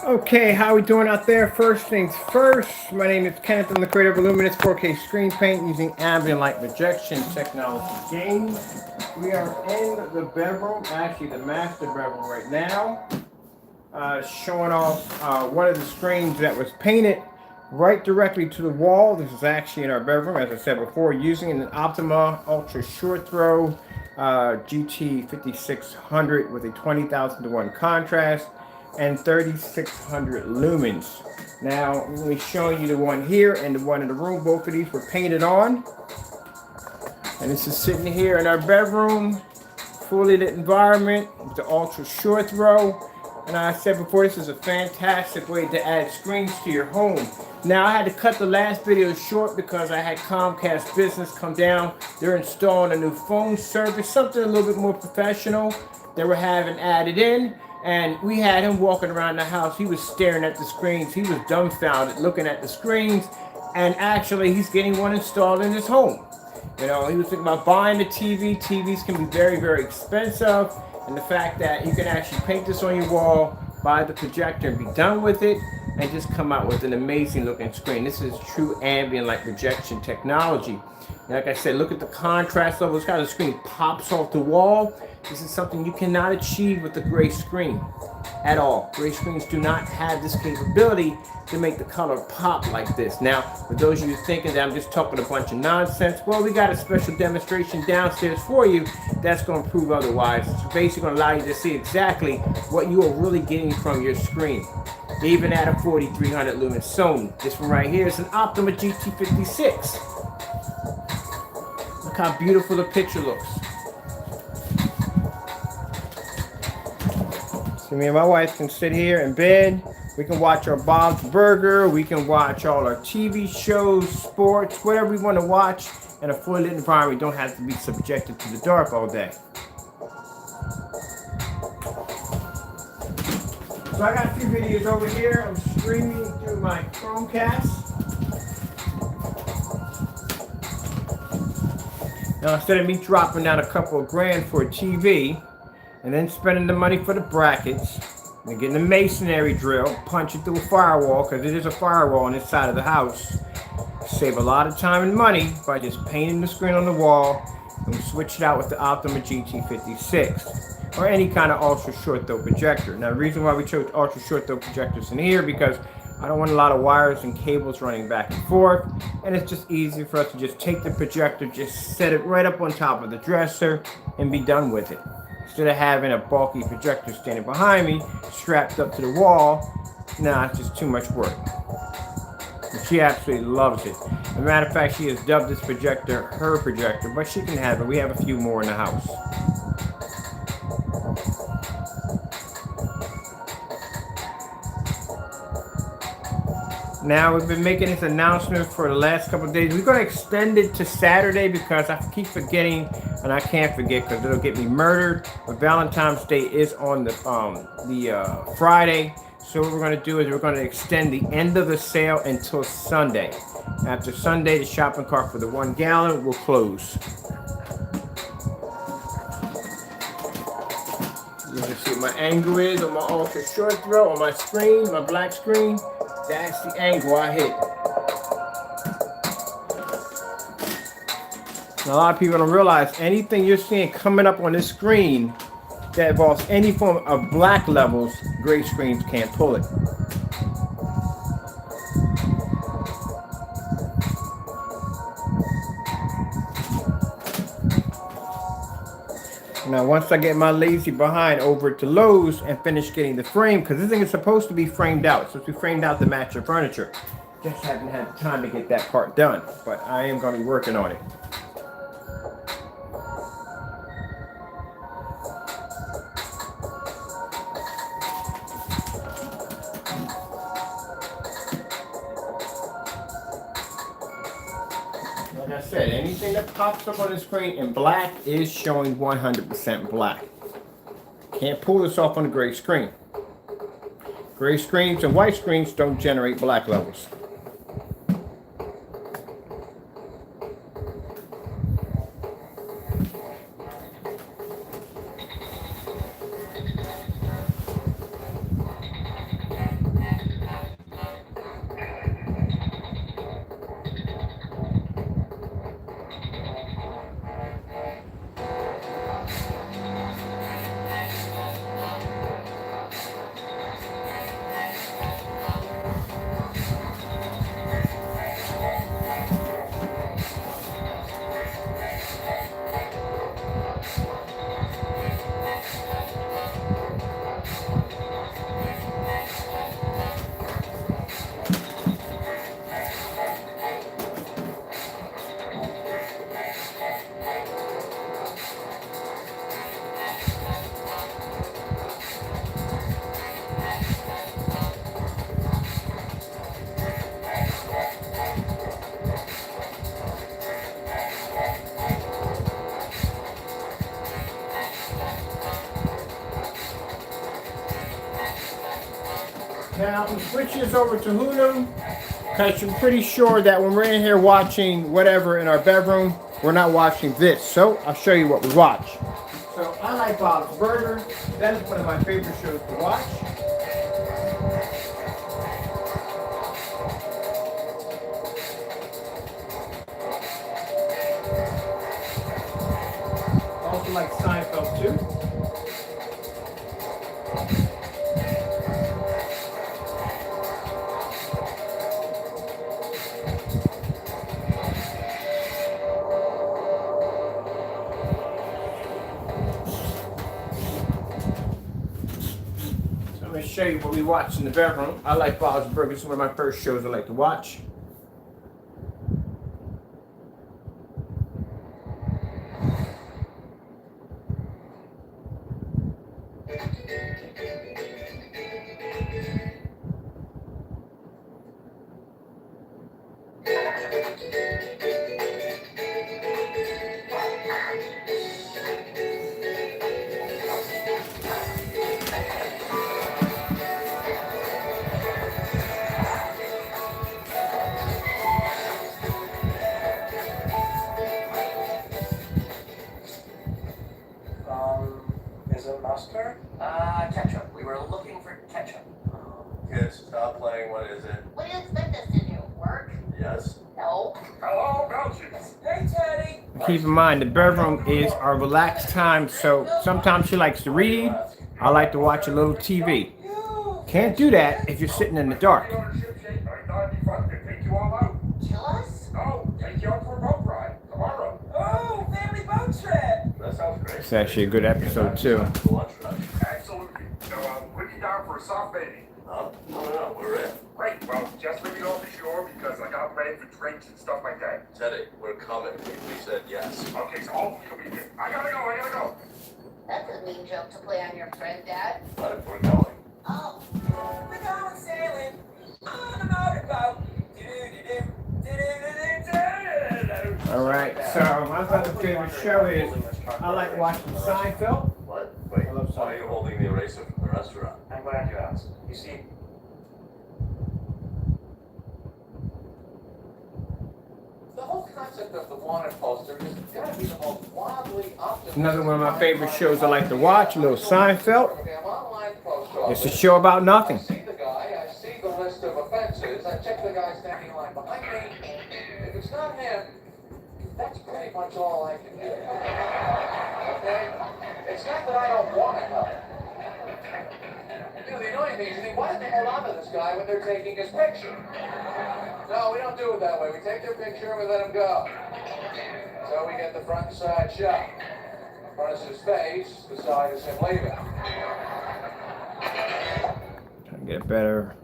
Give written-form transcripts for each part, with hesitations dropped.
Okay, how we doing out there? First things first, my name is Kenneth. I'm the creator of Luminous 4K screen paint using ambient light projection technology games. We are in the bedroom, actually the master bedroom right now, showing off one of the screens that was painted right directly to the wall. This is actually in our bedroom, as I said before, using an Optima Ultra Short Throw GT 5600 with a 20,000 to 1 contrast and 3600 lumens. Now, I'm going to be showing you the one here and the one in the room. Both of these were painted on. And this is sitting here in our bedroom, fully lit environment with the ultra short throw. And I said before, this is a fantastic way to add screens to your home. Now, I had to cut the last video short because I had Comcast Business come down. They're installing a new phone service, something a little bit more professional. They were having added in. And we had him walking around the house. He was staring at the screens. He was dumbfounded looking at the screens. And actually, he's getting one installed in his home. You know, he was thinking about buying a TV. TVs can be very, very expensive. And the fact that you can actually paint this on your wall, buy the projector and be done with it, and just come out with an amazing looking screen. This is true ambient light projection technology. Like I said, look at the contrast levels, how the screen pops off the wall. This is something you cannot achieve with the gray screen at all. Gray screens do not have this capability to make the color pop like this. Now, for those of you thinking that I'm just talking a bunch of nonsense, well, we got a special demonstration downstairs for you that's going to prove otherwise. It's basically going to allow you to see exactly what you are really getting from your screen. Even at a 4300 lumen Sony. This one right here is an Optima GT56. Look how beautiful the picture looks. So me and my wife can sit here in bed. We can watch our Bob's Burger. We can watch all our TV shows, sports, whatever we want to watch in a fully lit environment. We don't have to be subjected to the dark all day. So I got a few videos over here. I'm streaming through my Chromecast. Now, instead of me dropping down a couple of grand for a TV and then spending the money for the brackets and getting a masonry drill, punch it through a firewall, because it is a firewall on this side of the house, save a lot of time and money by just painting the screen on the wall and switch it out with the Optima GT56 or any kind of ultra short throw projector. Now, the reason why we chose ultra short throw projectors in here because I don't want a lot of wires and cables running back and forth, and it's just easy for us to just take the projector, just set it right up on top of the dresser, and be done with it. Instead of having a bulky projector standing behind me, strapped up to the wall, nah, it's just too much work. And she absolutely loves it. As a matter of fact, she has dubbed this projector her projector, but she can have it. We have a few more in the house. Now, we've been making this announcement for the last couple of days. We're going to extend it to Saturday because I keep forgetting, and I can't forget because it'll get me murdered. But Valentine's Day is on the Friday. So what we're going to do is we're going to extend the end of the sale until Sunday. After Sunday, the shopping cart for the 1 gallon will close. You can see what my angle is on my ultra short throw on my screen, my black screen. That's the angle I hit. Now, a lot of people don't realize anything you're seeing coming up on this screen that involves any form of black levels, gray screens can't pull it. Now, once I get my lazy behind over to Lowe's and finish getting the frame, because this thing is supposed to be framed out. It's supposed to be framed out to match your furniture. Just haven't had time to get that part done, but I am going to be working on it. Like I said, anything that pops up on the screen in black is showing 100% black. Can't pull this off on a gray screen. Gray screens and white screens don't generate black levels. Now I'm switching this over to Hulu because I'm pretty sure that when we're in here watching whatever in our bedroom, we're not watching this. So I'll show you what we watch. So I like Bob's Burger. That is one of my favorite shows to watch. Also like Seinfeld too. Let me show you what we watch in the bedroom. I like Bob's Burgers. It's one of my first shows I like to watch. Is it mustard? Ketchup. We were looking for ketchup. Kids, stop playing. What is it? What do you expect us to do? Work? Yes. No. Hello, Belgians. Hey, Teddy. Keep in mind, the bedroom is our relaxed time, so sometimes she likes to read. I like to watch a little TV. Can't do that if you're sitting in the dark. I thought it'd be fun to take you all out. Kill us? Oh, take you out for a boat ride tomorrow. Oh, family boat trip. That sounds great. It's actually a good episode too. Lunch rush. Absolutely. So, put you down for a soft bathing. No, we're in. Great. Well, just leave me off the shore because I got ready for drinks and stuff like that. Teddy, we're coming. We said yes. Okay, so you'll be here. I gotta go. That's a mean joke to play on your friend, Dad. But if we're going. Oh. We're going sailing on a motorboat. Alright, so my other favorite show is, I like watching Seinfeld. What? Wait, I love why are you holding the eraser from the restaurant? I'm glad you asked. You see, the whole concept of the wanted poster is gotta be the most wildly optimistic. Another one of my favorite shows I like to watch, a little Seinfeld. Damn online post It's a office. show about nothing. I see the guy, I see the list of offenses, I check the guy standing in line behind me. If it's not him, that's pretty much all I can do. Okay? It's not that I don't want to help. You know, the annoying thing is, you think, why did they hold on to this guy when they're taking his picture? No, we don't do it that way. We take their picture and we let him go. So we get the front and side shot. Front is his face, the side is him leaving. Trying to get better.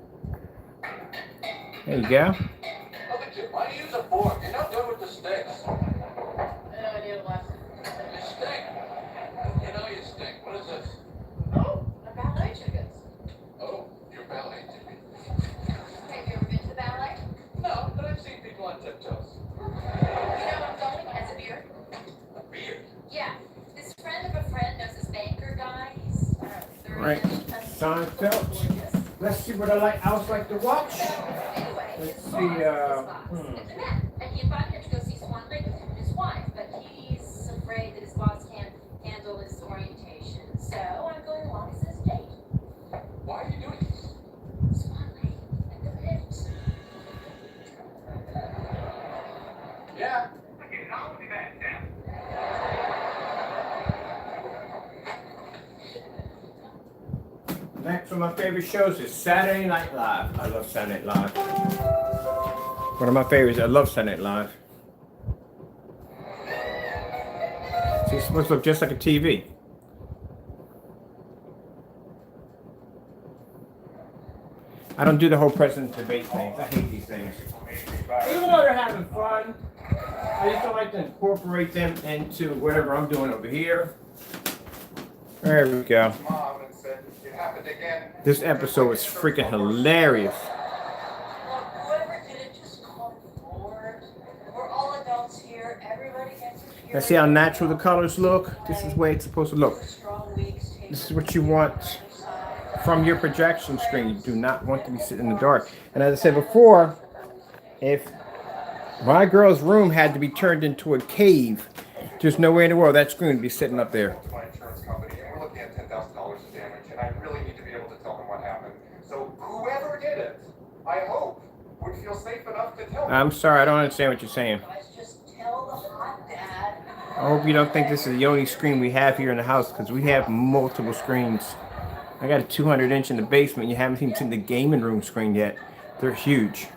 There you go. Look at you. Why do you use a fork? You're not good with the sticks. I need a lesson. You stink. You know you stink. What is this? Oh, a ballet tickets. Oh, your ballet ticket. Have you ever been to the ballet? No, but I've seen people on tiptoes. You know I'm going as a beard? A beard. Yeah. This friend of a friend knows this banker guy. He's 30 Right. Seinfeld. Let's see what I else like to watch. Anyway, Let's his see, boss is his boss. hmm. It's a man, and he invited him to go see Swan Lake with him and his wife, but he's afraid that his boss can't handle his orientation. So I'm going along as his date. Why are you doing this? Swan Lake at the pit. Yeah. Next one of my favorite shows is Saturday Night Live. I love Saturday Night Live. One of my favorites. I love Saturday Night Live. See, it's supposed to look just like a TV. I don't do the whole president debate things. I hate these things. Even though they're having fun, I just don't like to incorporate them into whatever I'm doing over here. There we go. Mom and said it happened again. This episode was freaking hilarious. look, whoever did it, just call it forward. We're all adults here. Everybody gets a period. Now see how natural the colors look? This is the way it's supposed to look. Strong weeks, take This is what you want from your projection screen. You do not want to be sitting in the dark. And as I said before, if my girl's room had to be turned into a cave, there's no way in the world that screen would be sitting up there. To my insurance company, and we're looking at $10,000 in damage, and I really need to be able to tell them what happened. So whoever did it, I hope, would feel safe enough to tell me. I'm sorry, I don't understand what you're saying. Guys, just tell the hot dad. I hope you don't think this is the only screen we have here in the house, because we have multiple screens. I got a 200-inch in the basement. You haven't even seen the gaming room screen yet. They're huge.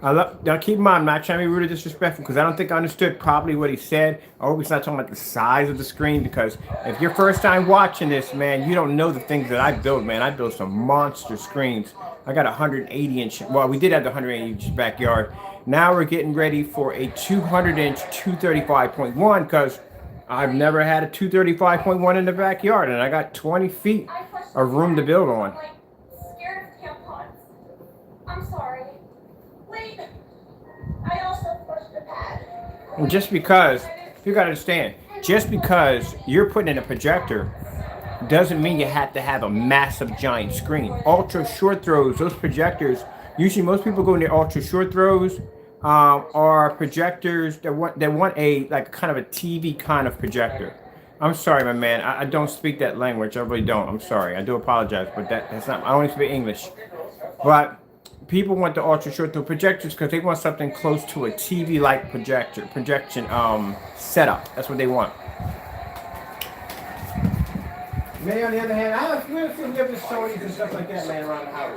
Now keep in mind, I'm not trying to be rude or disrespectful, because I don't think I understood properly what he said. I hope he's not talking about the size of the screen, because if you're first time watching this, man, you don't know the things that I build, man. I build some monster screens. I got a 180-inch. Well, we did have the 180-inch backyard. Now we're getting ready for a 200-inch 235.1, because I've never had a 235.1 in the backyard, and I got 20 feet of room to build on. I'm like scared of tampons. I'm sorry. Wait. I also pushed the pad. And just because, you gotta understand, just because you're putting in a projector doesn't mean you have to have a massive giant screen. Ultra short throws, those projectors, usually most people go into ultra short throws are projectors that want a like kind of a TV kind of projector. I'm sorry, my man. I don't speak that language. I really don't. I'm sorry. I do apologize, but that's not. I only speak English. But people want the ultra short throw projectors because they want something close to a TV-like projection setup. That's what they want. Me, on the other hand, I don't feel we have the Sonys and stuff like that laying around the house.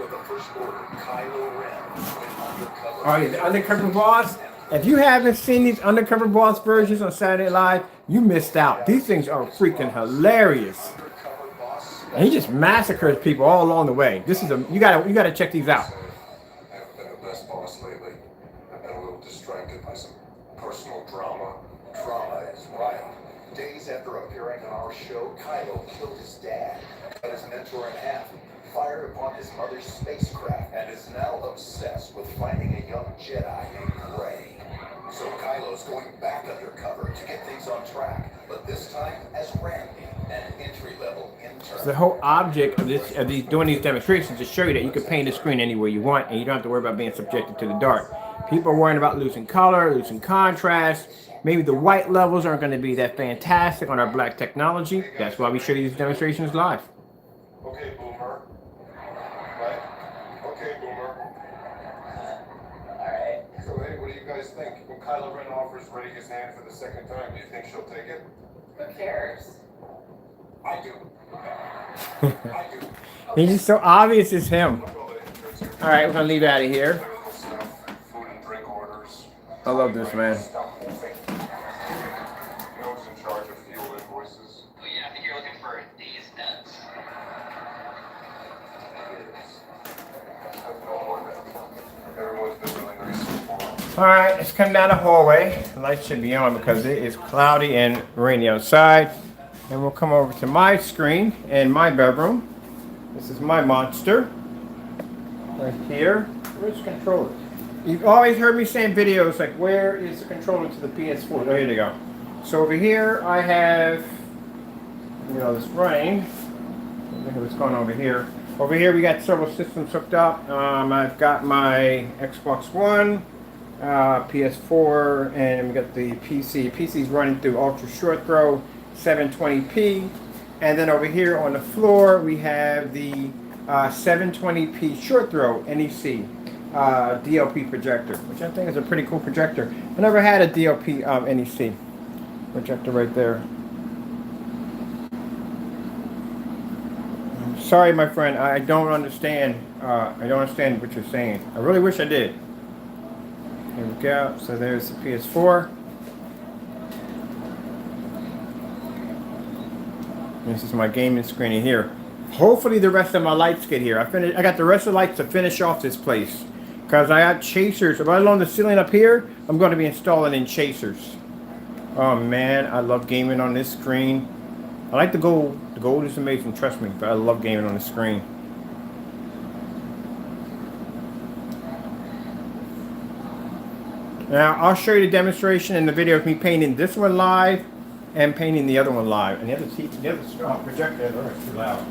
Oh, yeah, the Undercover Boss. If you haven't seen these Undercover Boss versions on Saturday Night Live, you missed out. These things are freaking hilarious. And he just massacres people all along the way. This is you gotta check these out. I haven't been the best boss lately. I've been a little distracted by some personal drama. Drama is wild. Days after appearing on our show, Kylo killed his dad, cut his mentor in half, fired upon his mother's spacecraft, and is now obsessed with finding a young Jedi named Rey. So Kylo's going back undercover to get things on track, but this time as Randy, an entry-level intern. So the whole object of these doing these demonstrations is to show you that you can paint the screen any way you want, and you don't have to worry about being subjected to the dark. People are worrying about losing color, losing contrast. Maybe the white levels aren't going to be that fantastic on our black technology. That's why we show these demonstrations live. Okay, Boomer. Right? Okay, Boomer. Alright. So, hey, what do you guys think? When Kylo Ren offers Rey his hand for the second time, do you think she'll take it? Who cares? I do. I do. He's just so obvious it's him. All right, we're going to leave out of here. Food and drink orders. I love this, man. You know who's in charge of fuel invoices? Oh yeah, I think you're looking for these nuts. Everyone's been really nice so far. All right, let's come down the hallway. The light should be on because it is cloudy and rainy outside. And we'll come over to my screen in my bedroom. This is my monster. Right here. Where's the controller? You've always heard me say in videos, like, where is the controller to the PS4? Oh, here they go. So over here, I have, this running. Look at what's going on over here. Over here, we got several systems hooked up. I've got my Xbox One, PS4, and we got the PC. PC's running through ultra short throw, 720p. And then over here on the floor, we have the 720p short throw NEC DLP projector, which I think is a pretty cool projector. I never had a DLP NEC projector right there. Sorry, my friend, I don't understand. I don't understand what you're saying. I really wish I did. Here we go. So there's the PS4. This is my gaming screen in here. Hopefully the rest of my lights get here. I got the rest of the lights to finish off this place. Because I got chasers. Right along the ceiling up here, I'm going to be installing in chasers. Oh man, I love gaming on this screen. I like the gold. The gold is amazing, trust me. But I love gaming on the screen. Now, I'll show you the demonstration in the video of me painting this one live and painting the other one live. And the other projector is too loud.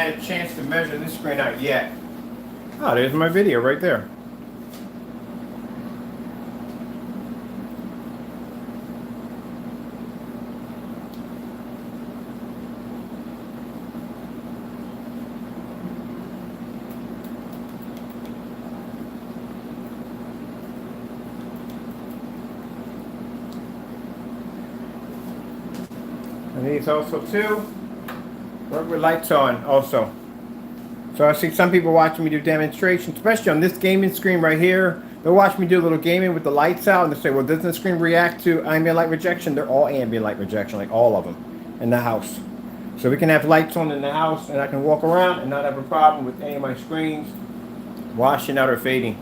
had a chance to measure this screen out yet. Oh, there's my video right there. And these also too work with lights on also. So I see some people watching me do demonstrations, especially on this gaming screen right here. They'll watch me do a little gaming with the lights out, and they say, well, doesn't the screen react to ambient light rejection? They're all ambient light rejection, like all of them in the house. So we can have lights on in the house, and I can walk around and not have a problem with any of my screens washing out or fading.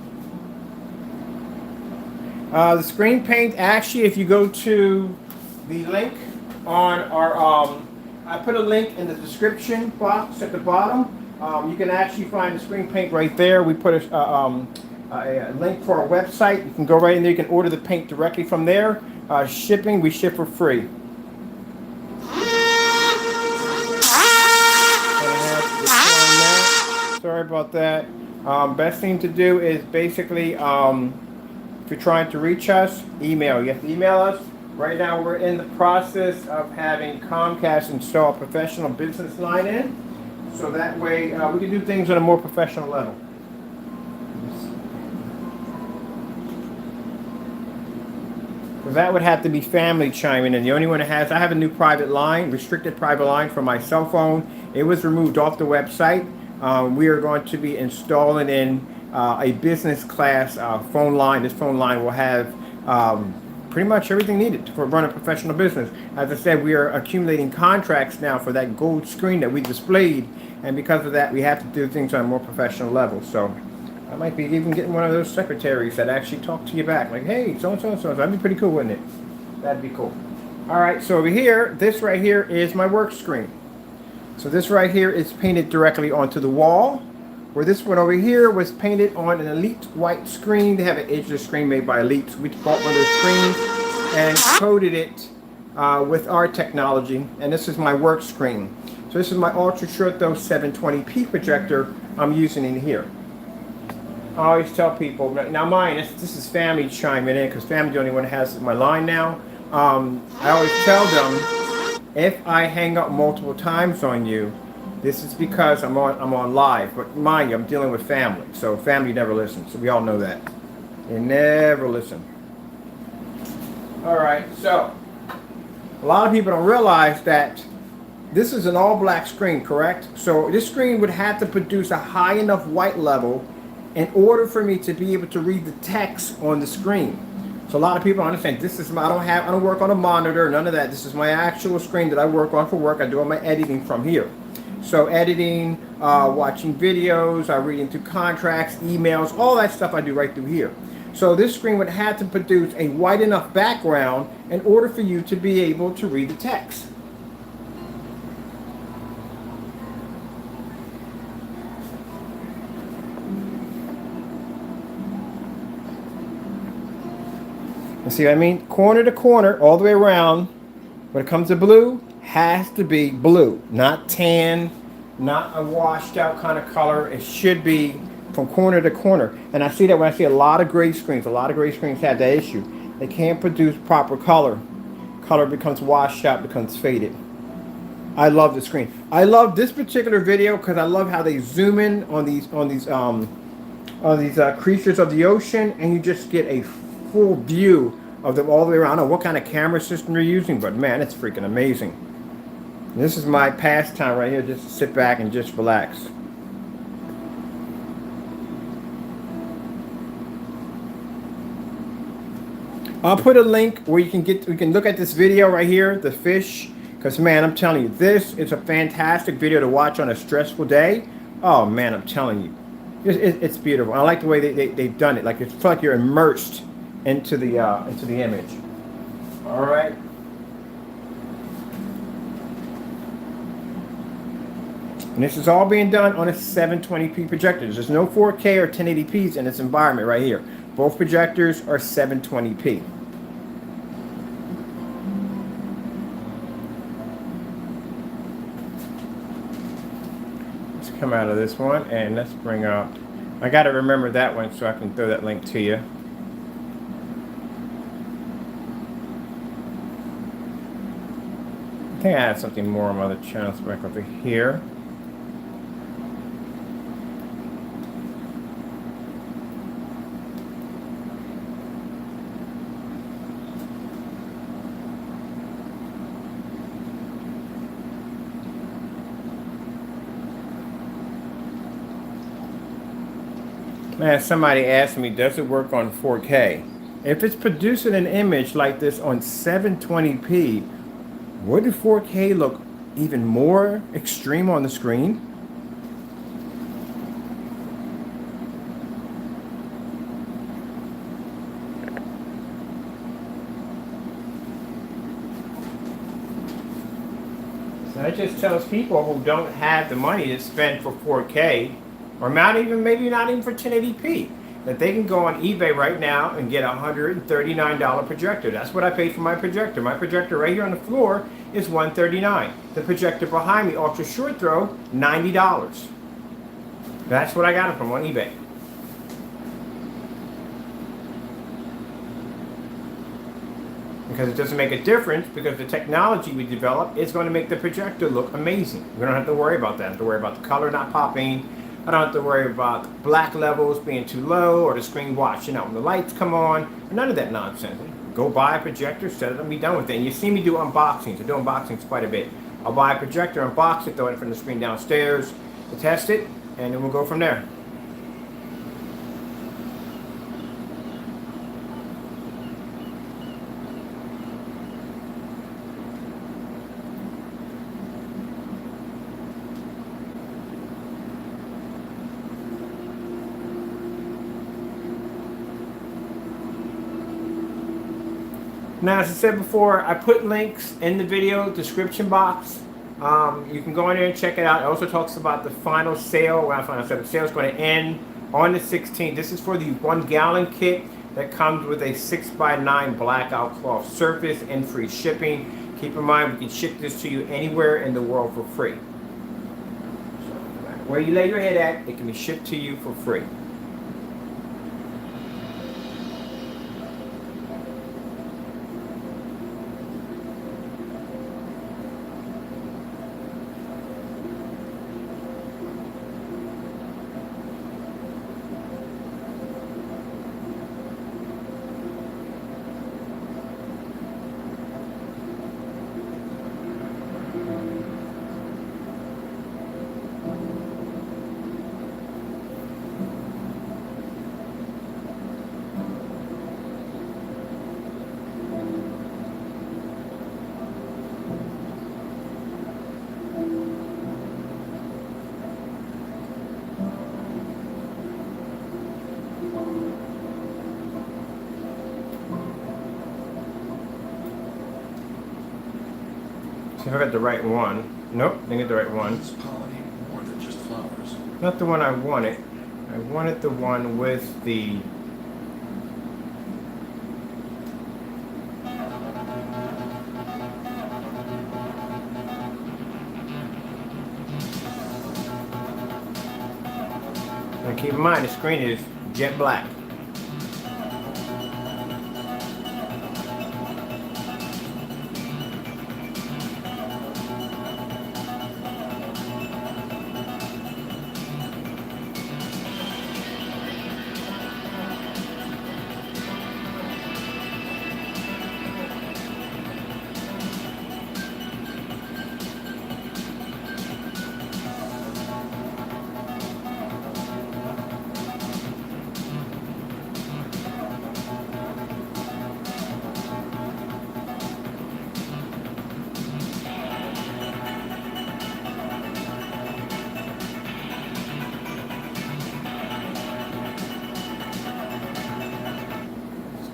The screen paint, actually, if you go to the link on our, I put a link in the description box at the bottom. You can actually find the screen paint right there. We put a link for our website. You can go right in there. You can order the paint directly from there. Shipping, we ship for free. Sorry about that. Best thing to do is basically, if you're trying to reach us, email. You have to email us. Right now we're in the process of having Comcast install a professional business line in. So that way we can do things on a more professional level. So that would have to be family chiming in. The only one that has, I have a new private line, restricted private line for my cell phone. It was removed off the website. We are going to be installing in a business class phone line. This phone line will have pretty much everything needed for running a professional business. As I said, we are accumulating contracts now for that gold screen that we displayed, and because of that, we have to do things on a more professional level. So I might be even getting one of those secretaries that actually talk to you back, like, hey, so-and-so, so-and-so. That'd be pretty cool, wouldn't it? That'd be cool. All right, so over here, this right here is my work screen. So this right here is painted directly onto the wall, where this one over here was painted on an Elite white screen. They have an edgeless screen made by Elite. We bought one of those screens and coated it with our technology. And this is my work screen. So this is my ultra short though 720p projector I'm using in here. I always tell people, now mine, this is family chiming in, because family's the only one that has my line now. I always tell them, if I hang up multiple times on you, this is because I'm on live. But mind you, I'm dealing with family, so family never listens. So we all know that. They never listen. All right, so a lot of people don't realize that this is an all black screen, correct? So this screen would have to produce a high enough white level in order for me to be able to read the text on the screen. So a lot of people understand this is my, I don't work on a monitor, none of that. This is my actual screen that I work on for work. I do all my editing from here. So editing, watching videos, reading through contracts, emails, all that stuff I do right through here. So this screen would have to produce a white enough background in order for you to be able to read the text. You see what I mean? Corner to corner, all the way around. When it comes to blue, has to be blue, not tan, not a washed out kind of color. It should be from corner to corner. And I see that when I see a lot of gray screens. A lot of gray screens have that issue. They can't produce proper color. Color becomes washed out, becomes faded. I love the screen. I love this particular video because I love how they zoom in on these creatures of the ocean, and you just get a full view of them all the way around. I don't know what kind of camera system you're using, but man, it's freaking amazing. And this is my pastime right here, just to sit back and just relax. I'll put a link where you can look at this video right here, the fish, because man, I'm telling you, this is a fantastic video to watch on a stressful day. Oh man, I'm telling you, it's beautiful. I like the way they've done it. Like it's like you're immersed into the image. All right. And this is all being done on a 720p projector. There's no 4K or 1080p's in this environment right here. Both projectors are 720p. come out of this one, and let's bring up, I got to remember that one so I can throw that link to you. I think I have something more on my other channels back over here. Man, somebody asked me, does it work on 4K? If it's producing an image like this on 720p, wouldn't 4K look even more extreme on the screen? So that just tells people who don't have the money to spend for 4K, or not even, maybe not even for 1080p, that they can go on eBay right now and get a $139 projector. That's what I paid for my projector. My projector right here on the floor is $139. The projector behind me, ultra short throw, $90. That's what I got it from on eBay. Because it doesn't make a difference, because the technology we develop is going to make the projector look amazing. We don't have to worry about that. I don't have to worry about the color not popping. I don't have to worry about black levels being too low or the screen washing out when the lights come on. None of that nonsense. Go buy a projector, set it, and be done with it. And you see me do unboxings. I do unboxings quite a bit. I'll buy a projector, unbox it, throw it from the screen downstairs to test it, and then we'll go from there. Now, as I said before, I put links in the video description box. You can go in there and check it out. It also talks about the final sale. Well, the sale is going to end on the 16th. This is for the 1 gallon kit that comes with a 6x9 blackout cloth surface and free shipping. Keep in mind, we can ship this to you anywhere in the world for free. So, no matter where you lay your head at, it can be shipped to you for free. See if I got the right one. Nope, didn't get the right one. It's pollinating more than just flowers. Not the one I wanted. I wanted the one with the... Now keep in mind, the screen is jet black.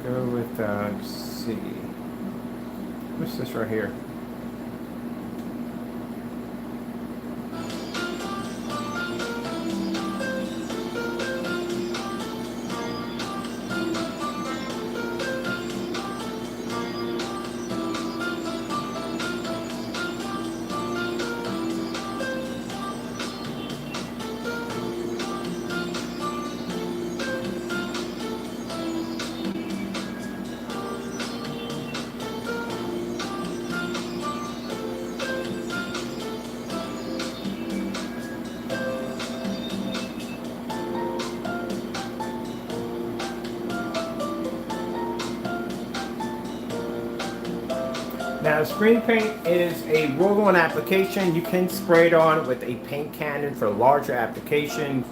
Go with, let's see, what's this right here? Now, screen paint is a roll-on application. You can spray it on with a paint cannon for larger applications.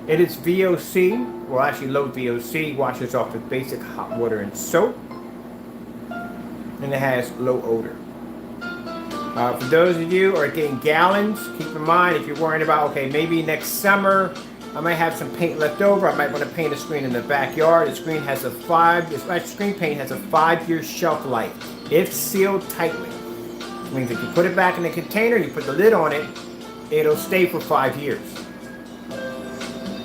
It is VOC, well actually low VOC, washes off with basic hot water and soap. And it has low odor. For those of you who are getting gallons, keep in mind if you're worrying about, okay, maybe next summer I might have some paint left over. I might want to paint a screen in the backyard. The screen has a screen paint has a 5-year shelf life. It's sealed tightly. Which means if you put it back in the container, you put the lid on it, it'll stay for 5 years.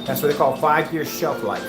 That's what they call 5-year shelf life.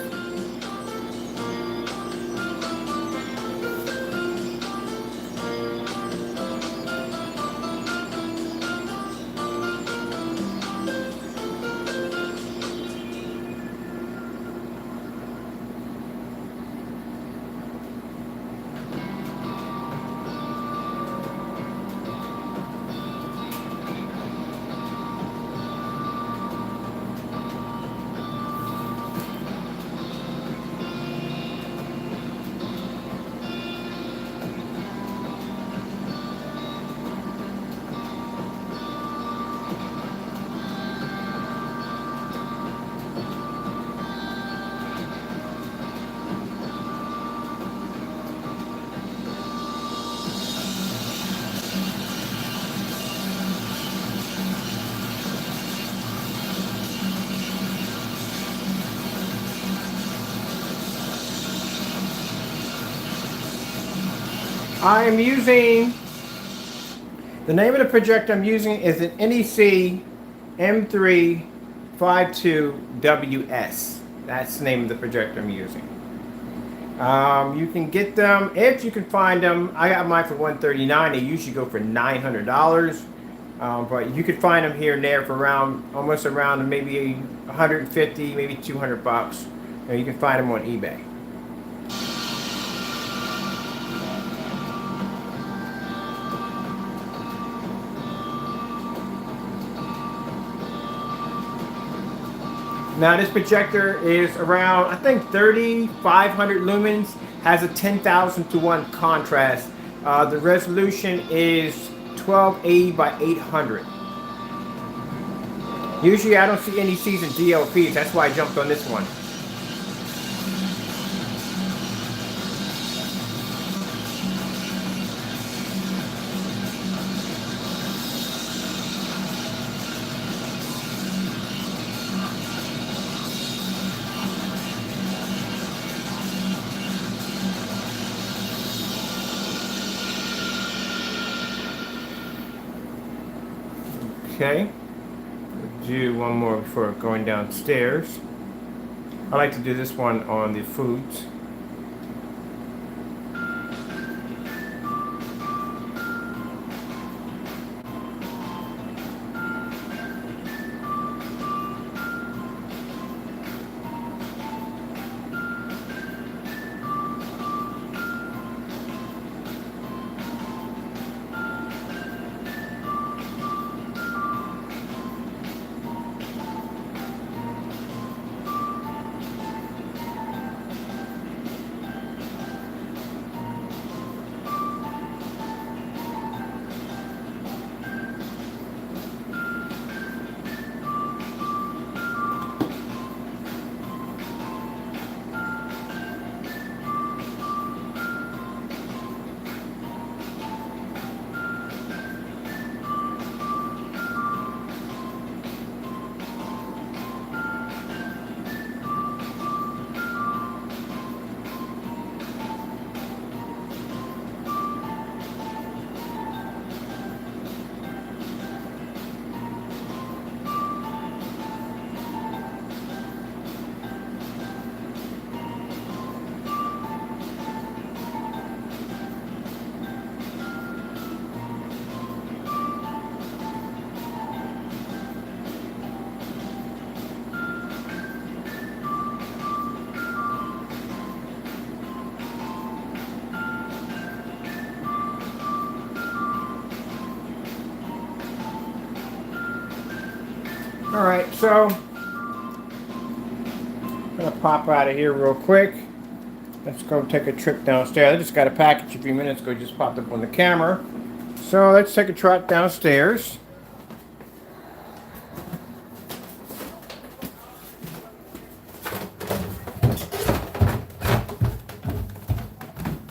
I am using, the name of the projector I'm using is an NEC M352WS. That's the name of the projector I'm using. You can get them, if you can find them. I got mine for $139. They usually go for $900. But you could find them here and there for almost around maybe 150, maybe 200 bucks. And you can find them on eBay. Now this projector is around, I think 3,500 lumens, has a 10,000:1 contrast. The resolution is 1280 by 800. Usually I don't see any C's and DLPs, that's why I jumped on this one. Okay, we'll do one more before going downstairs. I like to do this one on the foods. Alright, so I'm going to pop out of here real quick. let's go take a trip downstairs. I just got a package a few minutes ago, just popped up on the camera. So let's take a trot downstairs.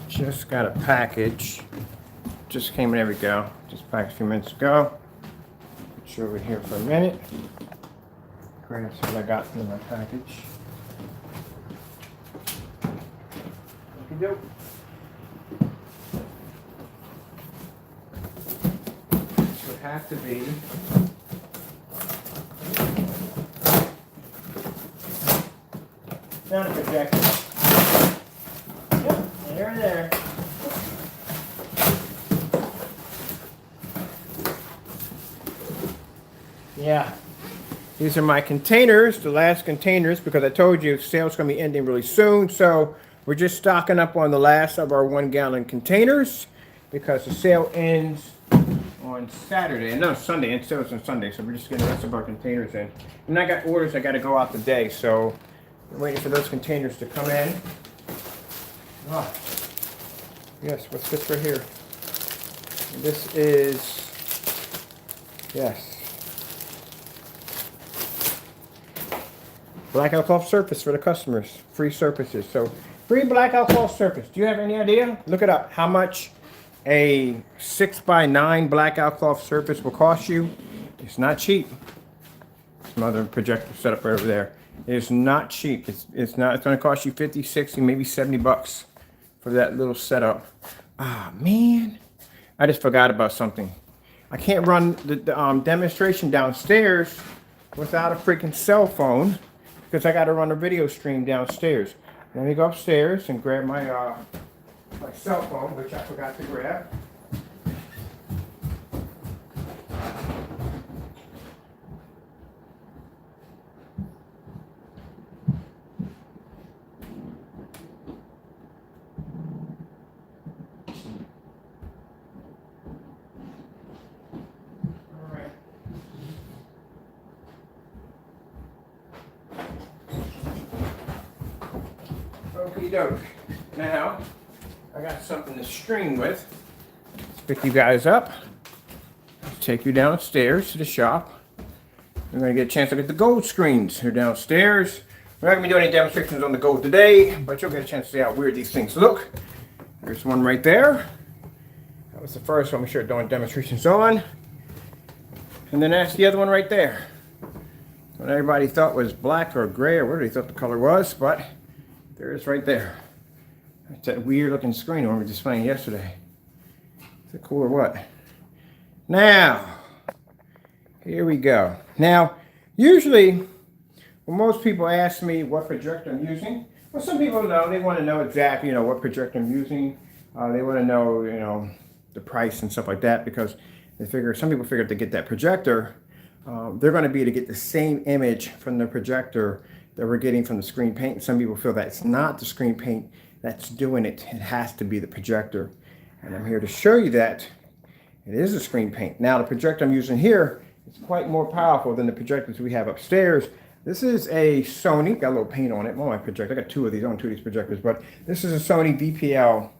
Just got a package. Just came in, there we go. Just packed a few minutes ago. Put you over here for a minute. Grab what I got in my package. Okey-doke. This would have to be not a projector. Yep, there. Yeah. These are my containers, the last containers, because I told you sale's going to be ending really soon. So we're just stocking up on the last of our 1 gallon containers because the sale ends on Saturday. No, Sunday. It sells on Sunday. So we're just getting the rest of our containers in. And I got orders I got to go out today. So we're waiting for those containers to come in. Ah. Yes, what's this right here? This is, yes, blackout cloth surface for the customers. Free surfaces. So free blackout cloth surface. Do you have any idea? Look it up. How much a 6x9 blackout cloth surface will cost you? It's not cheap. Some other projector setup right over there. It's not cheap. It's not. It's going to cost you 50, 60, maybe 70 bucks for that little setup. Ah, man. I just forgot about something. I can't run the demonstration downstairs without a freaking cell phone because I got to run a video stream downstairs. Let me go upstairs and grab my my cell phone, which I forgot to grab. Okie doke. Now, I got something to stream with. Let's pick you guys up. Take you downstairs to the shop. We're going to get a chance to get the gold screens. They're downstairs. We're not going to be doing any demonstrations on the gold today, but you'll get a chance to see how weird these things look. There's one right there. That was the first one we started doing demonstrations on. And then that's the other one right there. What everybody thought was black or gray or whatever they thought the color was, but there it is right there. It's that weird looking screen we were displaying yesterday. Is it cool or what? Now, here we go. Now, usually, when most people ask me what projector I'm using, well, some people know, they want to know exactly, what projector I'm using. They want to know, the price and stuff like that because they figure, some people figure if they get that projector, they're going to be able to get the same image from the projector that we're getting from the screen paint. Some people feel that it's not the screen paint that's doing it. It has to be the projector. And I'm here to show you that it is a screen paint. Now the projector I'm using here is quite more powerful than the projectors we have upstairs. This is a Sony, got a little paint on it. Well, my projector, I got two of these, I own two of these projectors, but this is a Sony VPL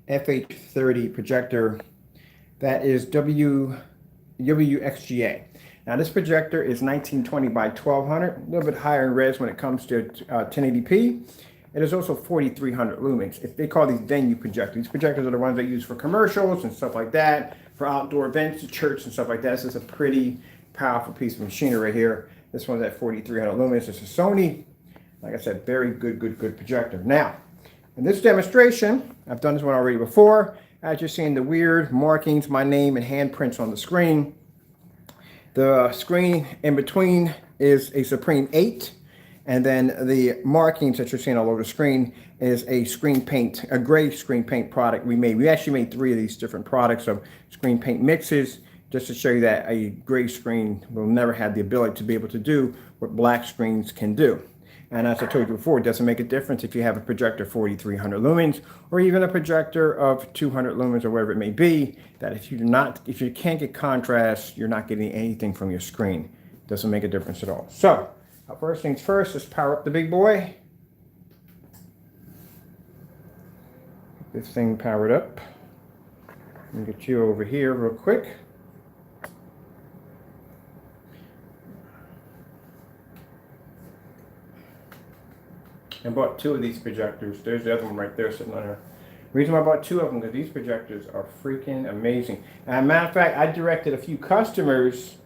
FH30 projector that is WXGA. Now this projector is 1920 by 1200, a little bit higher in res when it comes to 1080p. It is also 4300 lumens. They call these venue projectors. These projectors are the ones they use for commercials and stuff like that, for outdoor events, church and stuff like that. This is a pretty powerful piece of machinery right here. This one's at 4300 lumens. It's a Sony, like I said, very good projector. Now, in this demonstration, I've done this one already before. As you're seeing the weird markings, my name and handprints on the screen. The screen in between is a Supreme 8, and then the markings that you're seeing all over the screen is a screen paint, a gray screen paint product we made. We actually made 3 of these different products of screen paint mixes, just to show you that a gray screen will never have the ability to be able to do what black screens can do. And as I told you before, it doesn't make a difference if you have a projector 4300 lumens or even a projector of 200 lumens or whatever it may be, that if you can't get contrast, you're not getting anything from your screen. It doesn't make a difference at all. So, first things first, let's power up the big boy. this thing powered up. Let me get you over here real quick. I bought 2 of these projectors. There's the other one right there sitting on there. The reason why I bought 2 of them because these projectors are freaking amazing. As a matter of fact, I directed a few customers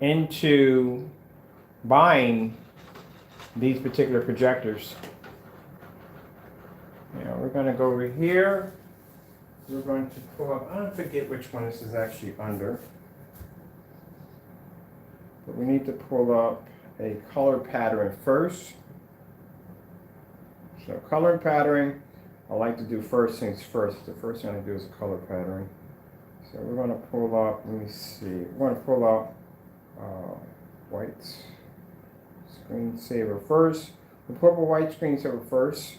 into buying these particular projectors. Now we're going to go over here. We're going to pull up, I don't forget which one this is actually under. But we need to pull up a color pattern first. So color pattern, I like to do first things first. The first thing I do is a color pattern. So we're going to pull up, let me see, we're going to pull up white screensaver first. We'll pull up a white screensaver first.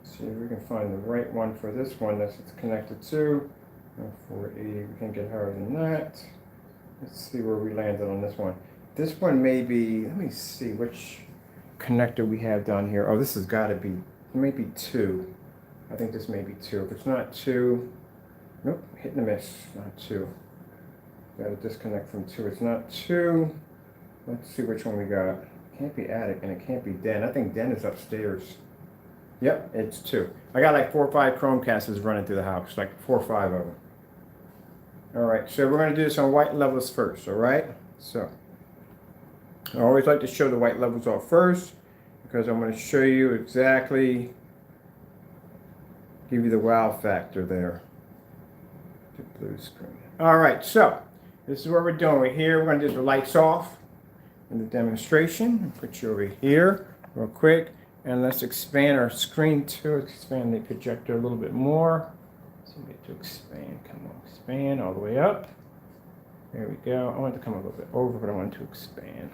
See if we can find the right one for this one that it's connected to. 480, we can't get higher than that. Let's see where we landed on this one. This one may be, let me see which connector we have down here. Oh, this has got to be, maybe 2. I think this may be 2. If it's not 2, nope, hit and miss, not 2. Got to disconnect from 2. It's not 2. Let's see which one we got. It can't be attic and it can't be den. I think den is upstairs. Yep, it's 2. I got like 4 or 5 Chromecasters running through the house, like 4 or 5 of them. All right, so we're going to do this on white levels first, all right? So, I always like to show the white levels off first because I'm going to show you exactly, give you the wow factor there. The blue screen. All right, so this is what we're doing. We're here, we're going to do the lights off in the demonstration. Put you over here real quick. And let's expand our screen to expand the projector a little bit more. So we get to expand, come on, expand all the way up. There we go. I want it to come a little bit over, but I want it to expand.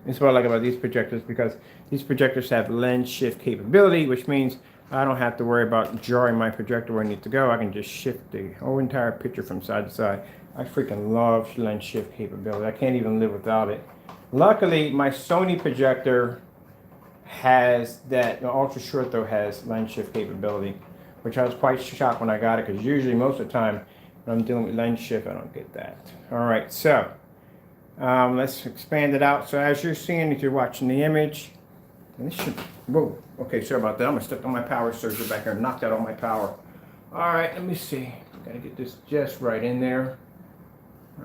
It's what I like about these projectors because these projectors have lens shift capability, which means I don't have to worry about jarring my projector where I need to go. I can just shift the whole entire picture from side to side. I freaking love lens shift capability. I can't even live without it. Luckily, my Sony projector has that, the ultra short though has lens shift capability, which I was quite shocked when I got it because usually most of the time when I'm dealing with lens shift, I don't get that. All right, so let's expand it out. So as you're seeing, if you're watching the image, and this should, whoa, okay, sorry about that. I'm gonna step on my power surge back here and knock out all my power. All right, let me see. Gotta get this just right in there.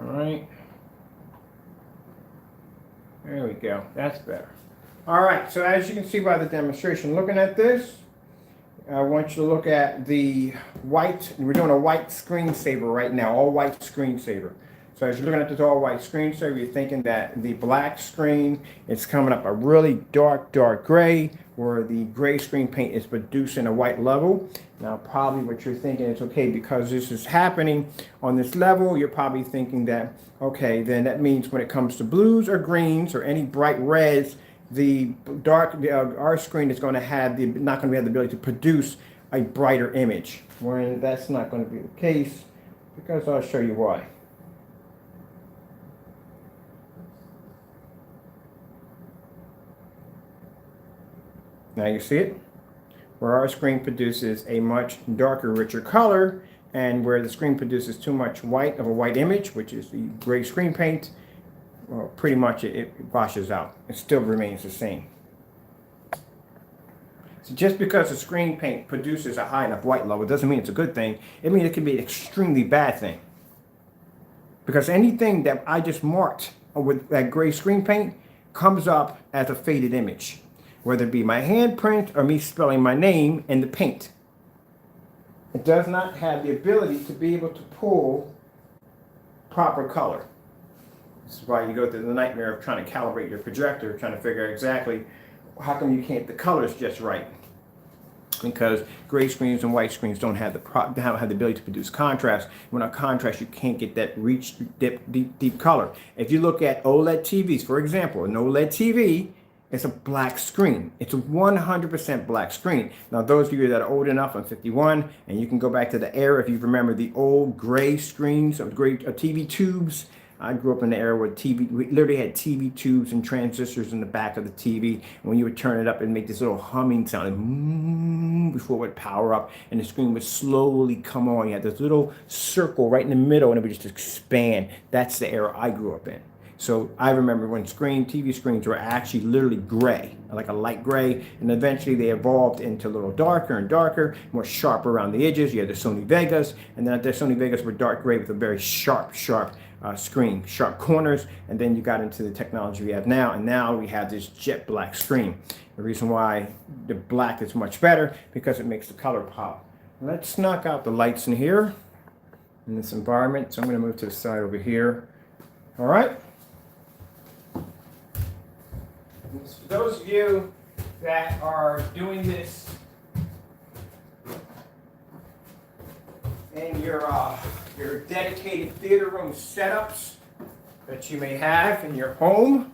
All right. There we go. That's better. All right. So as you can see by the demonstration, looking at this, I want you to look at the white. We're doing a white screensaver right now, all white screensaver. So as you're looking at this all white screensaver, you're thinking that the black screen is coming up a really dark gray, where the gray screen paint is producing a white level. Now, probably what you're thinking is, okay, because this is happening on this level, you're probably thinking that, okay, then that means when it comes to blues or greens or any bright reds, the dark, our screen is going to have not going to have the ability to produce a brighter image. When that's not going to be the case, because I'll show you why. Now you see it, where our screen produces a much darker, richer color, and where the screen produces too much white of a white image, which is the gray screen paint, well, pretty much it washes out. It still remains the same. So just because the screen paint produces a high enough white level doesn't mean it's a good thing. It means it can be an extremely bad thing. Because anything that I just marked with that gray screen paint comes up as a faded image, whether it be my handprint or me spelling my name in the paint. It does not have the ability to be able to pull proper color. This is why you go through the nightmare of trying to calibrate your projector, trying to figure out exactly how come you can't, the colors just right. Because gray screens and white screens don't have the ability to produce contrast. Without contrast, you can't get that rich, deep color. If you look at OLED TVs, for example, an OLED TV, it's a black screen. It's a 100% black screen. Now, those of you that are old enough, I'm 51, and you can go back to the era if you remember the old gray screens of gray TV tubes. I grew up in the era where we literally had TV tubes and transistors in the back of the TV. And when you would turn it up, it'd make this little humming sound before it would power up, and the screen would slowly come on. You had this little circle right in the middle, and it would just expand. That's the era I grew up in. So I remember when TV screens were actually literally gray, like a light gray, and eventually they evolved into a little darker and darker, more sharp around the edges. You had the Sony Vegas, and then the Sony Vegas were dark gray with a very sharp screen, sharp corners, and then you got into the technology we have now, and now we have this jet black screen. The reason why the black is much better, because it makes the color pop. Let's knock out the lights in here, in this environment. So I'm going to move to the side over here. All right. For those of you that are doing this in your dedicated theater room setups that you may have in your home,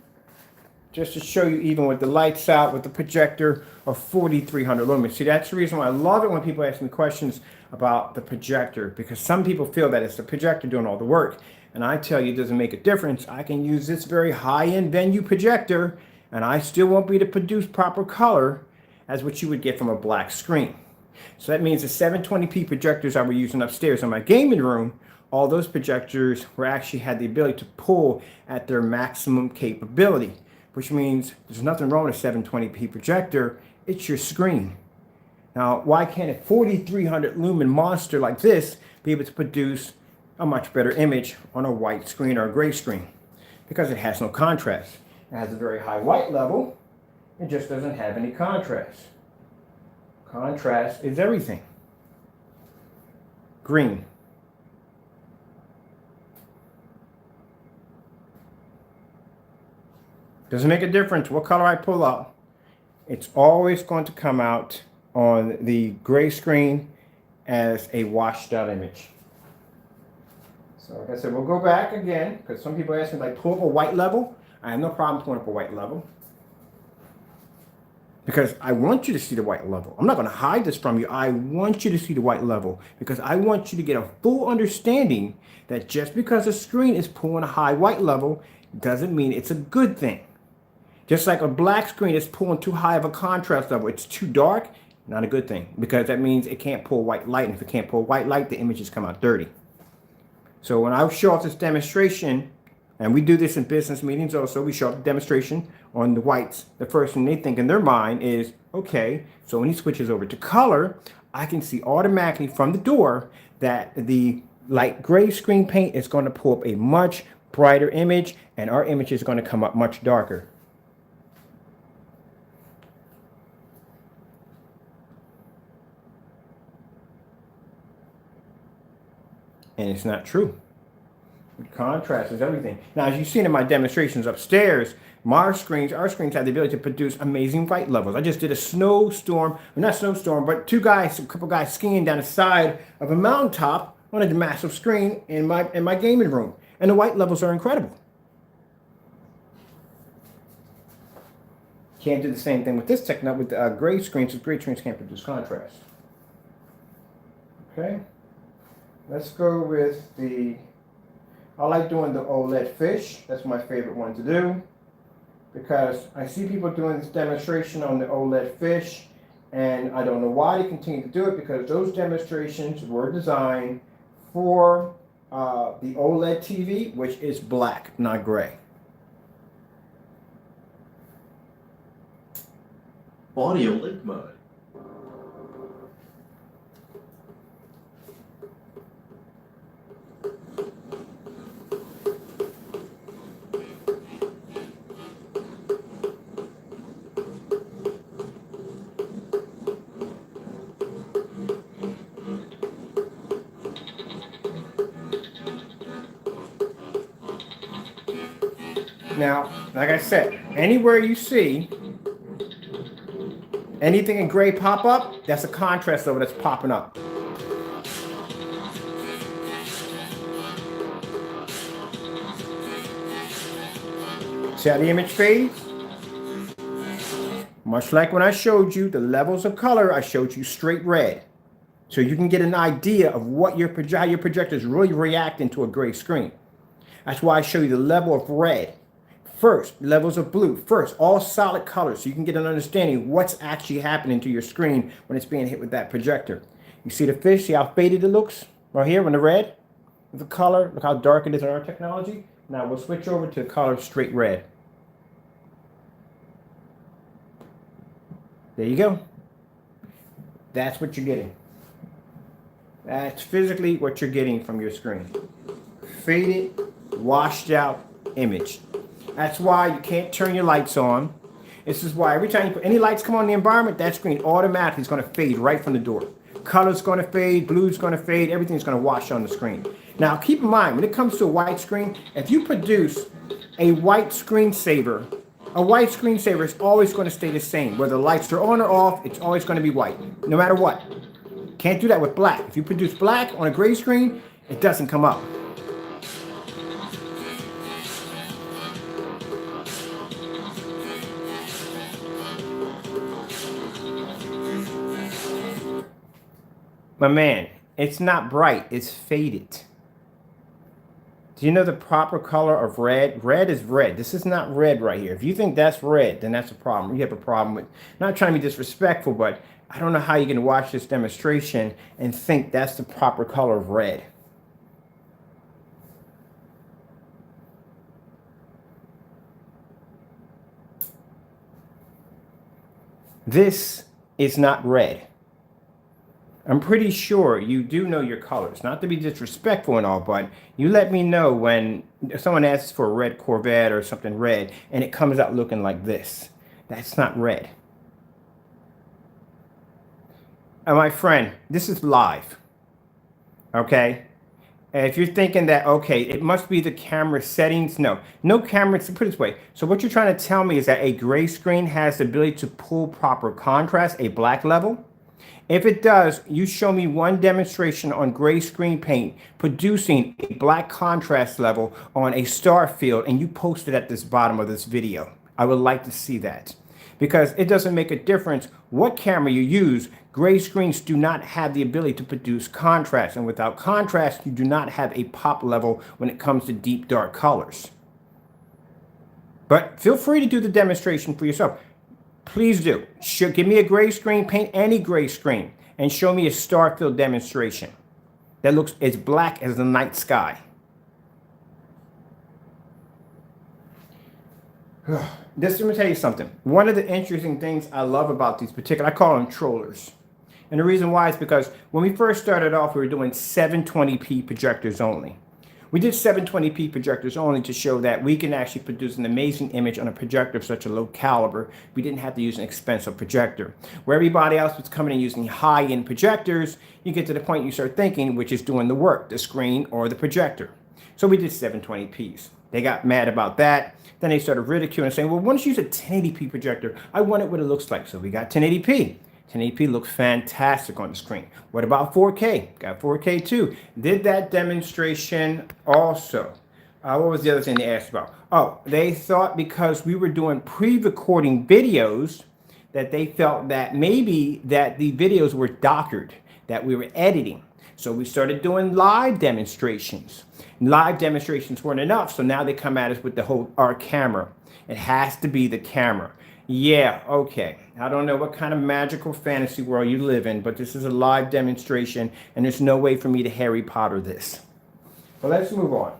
just to show you, even with the lights out, with the projector of 4,300 lumens. See, that's the reason why I love it when people ask me questions about the projector, because some people feel that it's the projector doing all the work. And I tell you, it doesn't make a difference. I can use this very high-end venue projector, and I still won't be able to produce proper color as what you would get from a black screen. So that means the 720p projectors I was using upstairs in my gaming room, all those projectors actually had the ability to pull at their maximum capability, which means there's nothing wrong with a 720p projector. It's your screen. Now, why can't a 4,300 lumen monster like this be able to produce a much better image on a white screen or a gray screen? Because it has no contrast. It has a very high white level. It just doesn't have any contrast. Contrast is everything. Green. Doesn't make a difference what color I pull up. It's always going to come out on the gray screen as a washed out image. So like I said, we'll go back again, because some people ask me, like, pull up a white level. I have no problem pulling up a white level, because I want you to see the white level. I'm not going to hide this from you. I want you to see the white level, because I want you to get a full understanding that just because a screen is pulling a high white level doesn't mean it's a good thing. Just like a black screen is pulling too high of a contrast level, it's too dark, not a good thing, because that means it can't pull white light, and if it can't pull white light, the images come out dirty. So when I show off this demonstration, and we do this in business meetings also, we show up the demonstration on the whites. The first thing they think in their mind is, okay, so when he switches over to color, I can see automatically from the door that the light gray screen paint is going to pull up a much brighter image, and our image is going to come up much darker. And it's not true. Contrast is everything. Now, as you've seen in my demonstrations upstairs, our screens have the ability to produce amazing white levels. I just did a snowstorm, well, not snowstorm, but a couple guys skiing down the side of a mountaintop on a massive screen in my gaming room, and the white levels are incredible. Can't do the same thing with this technology with the gray screens. Gray screens can't produce contrast. Okay, let's go with I like doing the OLED fish. That's my favorite one to do, because I see people doing this demonstration on the OLED fish, and I don't know why they continue to do it, because those demonstrations were designed for the OLED TV, which is black, not gray. Audio link mode. Now, like I said, anywhere you see anything in gray pop up, that's a contrast level that's popping up. See how the image fades? Much like when I showed you the levels of color, I showed you straight red. So you can get an idea of what how your projector is really reacting to a gray screen. That's why I show you the level of red first, levels of blue first, all solid colors, so you can get an understanding of what's actually happening to your screen when it's being hit with that projector. You see the fish, see how faded it looks right here when the red, the color, look how dark it is in our technology. Now we'll switch over to the color straight red. There you go. That's what you're getting. That's physically what you're getting from your screen. Faded, washed out image. That's why you can't turn your lights on. This is why every time you put any lights come on in the environment, that screen automatically is going to fade right from the door. Color's going to fade, blue's going to fade, everything's going to wash on the screen. Now keep in mind, when it comes to a white screen, if you produce a white screensaver is always going to stay the same. Whether the lights are on or off, it's always going to be white, no matter what. Can't do that with black. If you produce black on a gray screen, it doesn't come up. My man, it's not bright, it's faded. Do you know the proper color of red? Red is red. This is not red right here. If you think that's red, then that's a problem. You have a problem with, not trying to be disrespectful, but I don't know how you can watch this demonstration and think that's the proper color of red. This is not red. I'm pretty sure you do know your colors. Not to be disrespectful and all, but you let me know when someone asks for a red Corvette or something red and it comes out looking like this. That's not red. And my friend, this is live. Okay? And if you're thinking that, okay, it must be the camera settings, no camera, put it this way. So what you're trying to tell me is that a gray screen has the ability to pull proper contrast, a black level? If it does, you show me one demonstration on gray screen paint producing a black contrast level on a star field and you post it at this bottom of this video. I would like to see that because it doesn't make a difference what camera you use. Gray screens do not have the ability to produce contrast, and without contrast, you do not have a pop level when it comes to deep dark colors. But feel free to do the demonstration for yourself. Please do. Give me a gray screen, paint any gray screen, and show me a star-filled demonstration that looks as black as the night sky. Let me tell you something. One of the interesting things I love about these particular, I call them trollers. And the reason why is because when we first started off, we were doing 720p projectors only. We did 720p projectors only to show that we can actually produce an amazing image on a projector of such a low caliber. We didn't have to use an expensive projector. Where everybody else was coming and using high-end projectors, you get to the point you start thinking, which is doing the work, the screen or the projector. So we did 720ps. They got mad about that. Then they started ridiculing and saying, well, why don't you use a 1080p projector? I want it what it looks like. So we got 1080p. 1080p looks fantastic on the screen. What about 4K? Got 4K too. Did that demonstration also. What was the other thing they asked about? Oh, they thought because we were doing pre-recording videos that they felt that maybe that the videos were doctored, that we were editing. So we started doing live demonstrations. Live demonstrations weren't enough, so now they come at us with the whole our camera. It has to be the camera. Yeah, okay. I don't know what kind of magical fantasy world you live in, but this is a live demonstration, and there's no way for me to Harry Potter this. But let's move on.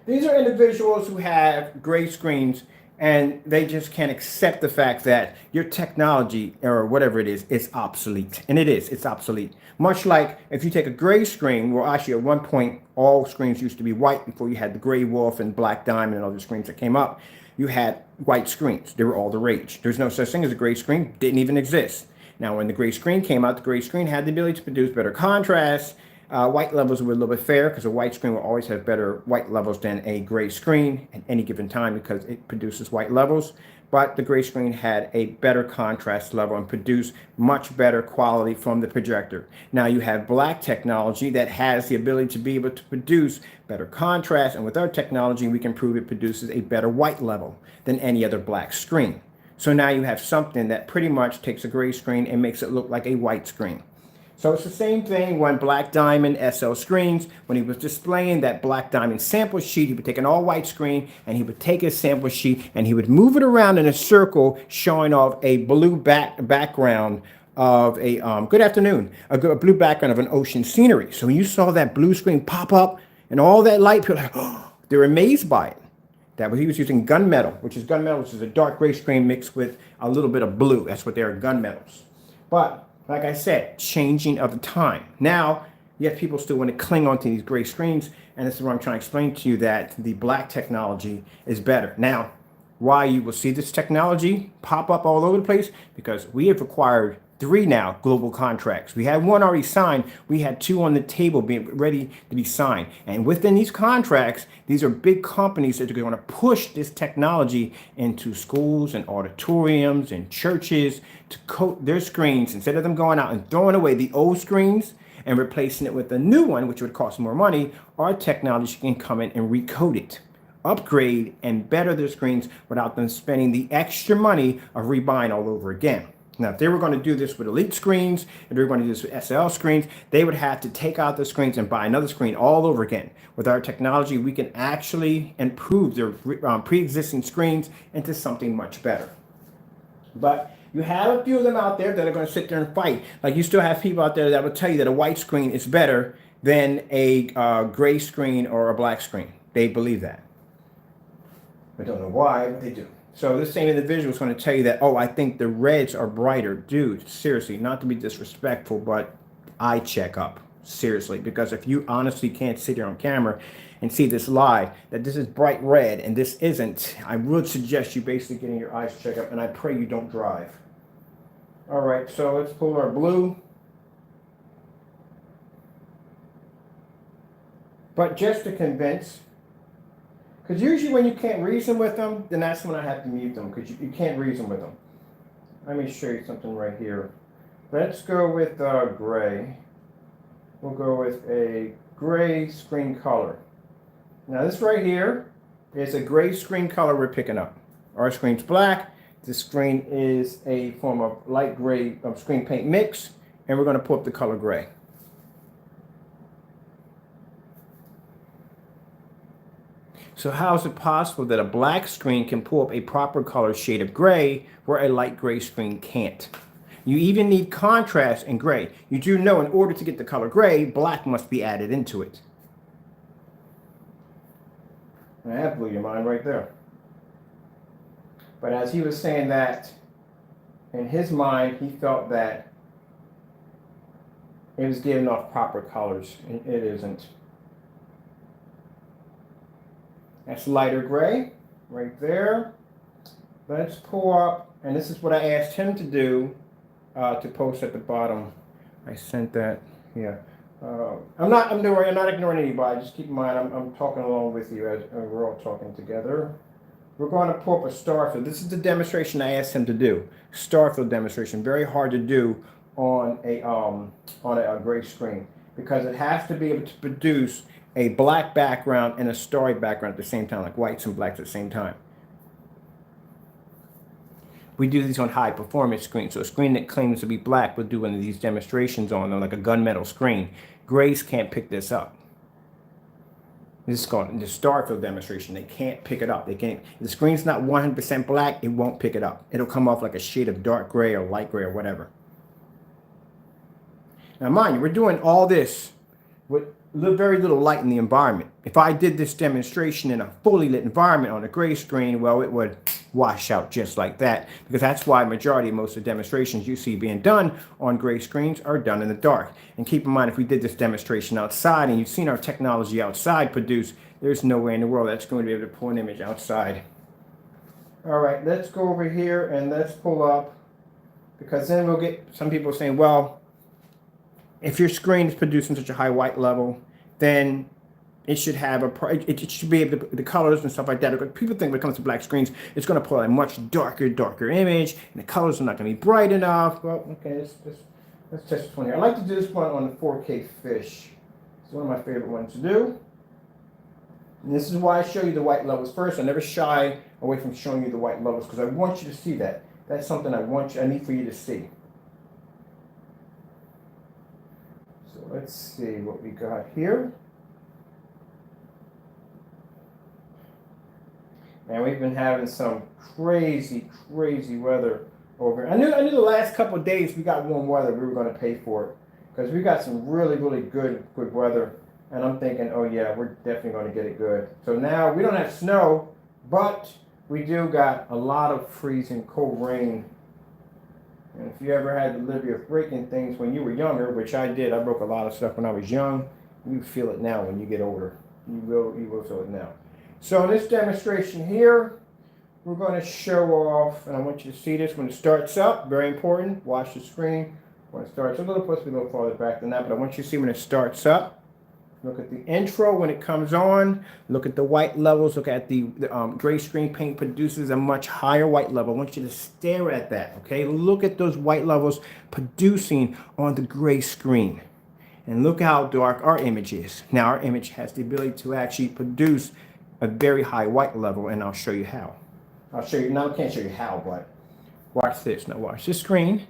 These are individuals who have gray screens, and they just can't accept the fact that your technology, or whatever it is obsolete. And it is, it's obsolete. Much like if you take a gray screen, well, actually at one point, all screens used to be white before you had the gray wolf and black diamond and other screens that came up. You had white screens. They were all the rage. There's no such thing as a gray screen. Didn't even exist. Now, when the gray screen came out, the gray screen had the ability to produce better contrast. White levels were a little bit fair because a white screen will always have better white levels than a gray screen at any given time because it produces white levels. But the gray screen had a better contrast level and produced much better quality from the projector. Now you have black technology that has the ability to be able to produce better contrast, and with our technology we can prove it produces a better white level than any other black screen. So now you have something that pretty much takes a gray screen and makes it look like a white screen. So it's the same thing when Black Diamond SL Screens, when he was displaying that Black Diamond sample sheet, he would take an all-white screen and he would take his sample sheet and he would move it around in a circle, showing off a blue background of a good afternoon, a blue background of an ocean scenery. So when you saw that blue screen pop up and all that light, people were like, oh, they're amazed by it. That he was using gunmetal, which is a dark gray screen mixed with a little bit of blue. That's what they are, gunmetals. But like I said, changing of the time. Now, yet people still want to cling onto these gray screens, and this is where I'm trying to explain to you that the black technology is better. Now, why you will see this technology pop up all over the place? Because we have acquired 3 now global contracts. We had 1 already signed. We had 2 on the table being ready to be signed. And within these contracts, these are big companies that are going to push this technology into schools and auditoriums and churches to coat their screens. Instead of them going out and throwing away the old screens and replacing it with a new one, which would cost more money, our technology can come in and recode it, upgrade and better their screens without them spending the extra money of rebuying all over again. Now, if they were going to do this with Elite screens, if they were going to do this with SL screens, they would have to take out the screens and buy another screen all over again. With our technology, we can actually improve their pre-existing screens into something much better. But you have a few of them out there that are going to sit there and fight. Like, you still have people out there that will tell you that a white screen is better than a gray screen or a black screen. They believe that. I don't know why, but they do. So this same individual is going to tell you that, oh, I think the reds are brighter. Dude, seriously, not to be disrespectful, but eye check up. Seriously, because if you honestly can't sit here on camera and see this live, that this is bright red and this isn't, I would suggest you basically getting your eyes checked up, and I pray you don't drive. All right, so let's pull our blue. But just to convince, because usually when you can't reason with them, then that's when I have to mute them, because you can't reason with them. Let me show you something right here. Let's go with gray. We'll go with a gray screen color. Now this right here is a gray screen color we're picking up. Our screen's black. This screen is a form of light gray screen paint mix, and we're going to pull up the color gray. So how is it possible that a black screen can pull up a proper color shade of gray where a light gray screen can't? You even need contrast in gray. You do know in order to get the color gray, black must be added into it. And that blew your mind right there. But as he was saying that, in his mind, he felt that it was giving off proper colors, and it isn't. That's lighter gray right there. Let's pull up, and this is what I asked him to do to post at the bottom. I sent that, yeah. I'm not ignoring anybody. Just keep in mind, I'm talking along with you as we're all talking together. We're going to pull up a starfield. This is the demonstration I asked him to do. Starfield demonstration, very hard to do on a gray screen because it has to be able to produce a black background and a starry background at the same time, like whites and blacks at the same time. We do these on high performance screens. So a screen that claims to be black, we'll do one of these demonstrations on them, like a gunmetal screen. Grays can't pick this up. This is called the Starfield demonstration. They can't pick it up. They can't. If the screen's not 100% black, it won't pick it up. It'll come off like a shade of dark gray or light gray or whatever. Now mind you, we're doing all this with very little light in the environment. If I did this demonstration in a fully lit environment on a gray screen, well, it would wash out just like that, because that's why majority of most of the demonstrations you see being done on gray screens are done in the dark. And keep in mind, if we did this demonstration outside and you've seen our technology outside produce, there's no way in the world that's going to be able to pull an image outside. All right, let's go over here and let's pull up, because then we'll get some people saying, well, if your screen is producing such a high white level, then it should have it should be able to, the colors and stuff like that. People think when it comes to black screens, it's going to pull a much darker image, and the colors are not going to be bright enough. Well, okay, let's test this one here. I like to do this one on the 4K fish. It's one of my favorite ones to do. And this is why I show you the white levels first. I never shy away from showing you the white levels, because I want you to see that. That's something I need for you to see. let's see what we got here. And we've been having some crazy weather over. I knew the last couple of days we got warm weather, we were going to pay for it because we got some really good weather. And I'm thinking, oh yeah, we're definitely going to get it good. So now we don't have snow, but we do got a lot of freezing cold rain. And if you ever had the liberty of breaking things when you were younger, which I did, I broke a lot of stuff when I was young. You feel it now when you get older. You will feel it now. So in this demonstration here, we're going to show off, and I want you to see this when it starts up. Very important. Watch the screen. When it starts, supposed to be a little farther back than that, but I want you to see when it starts up. Look at the intro when it comes on. Look at the white levels. Look at the gray screen paint produces a much higher white level. I want you to stare at that, okay? Look at those white levels producing on the gray screen. And look how dark our image is. Now our image has the ability to actually produce a very high white level, and I'll show you how. I'll show you, now I can't show you how, but watch this. Now watch the screen.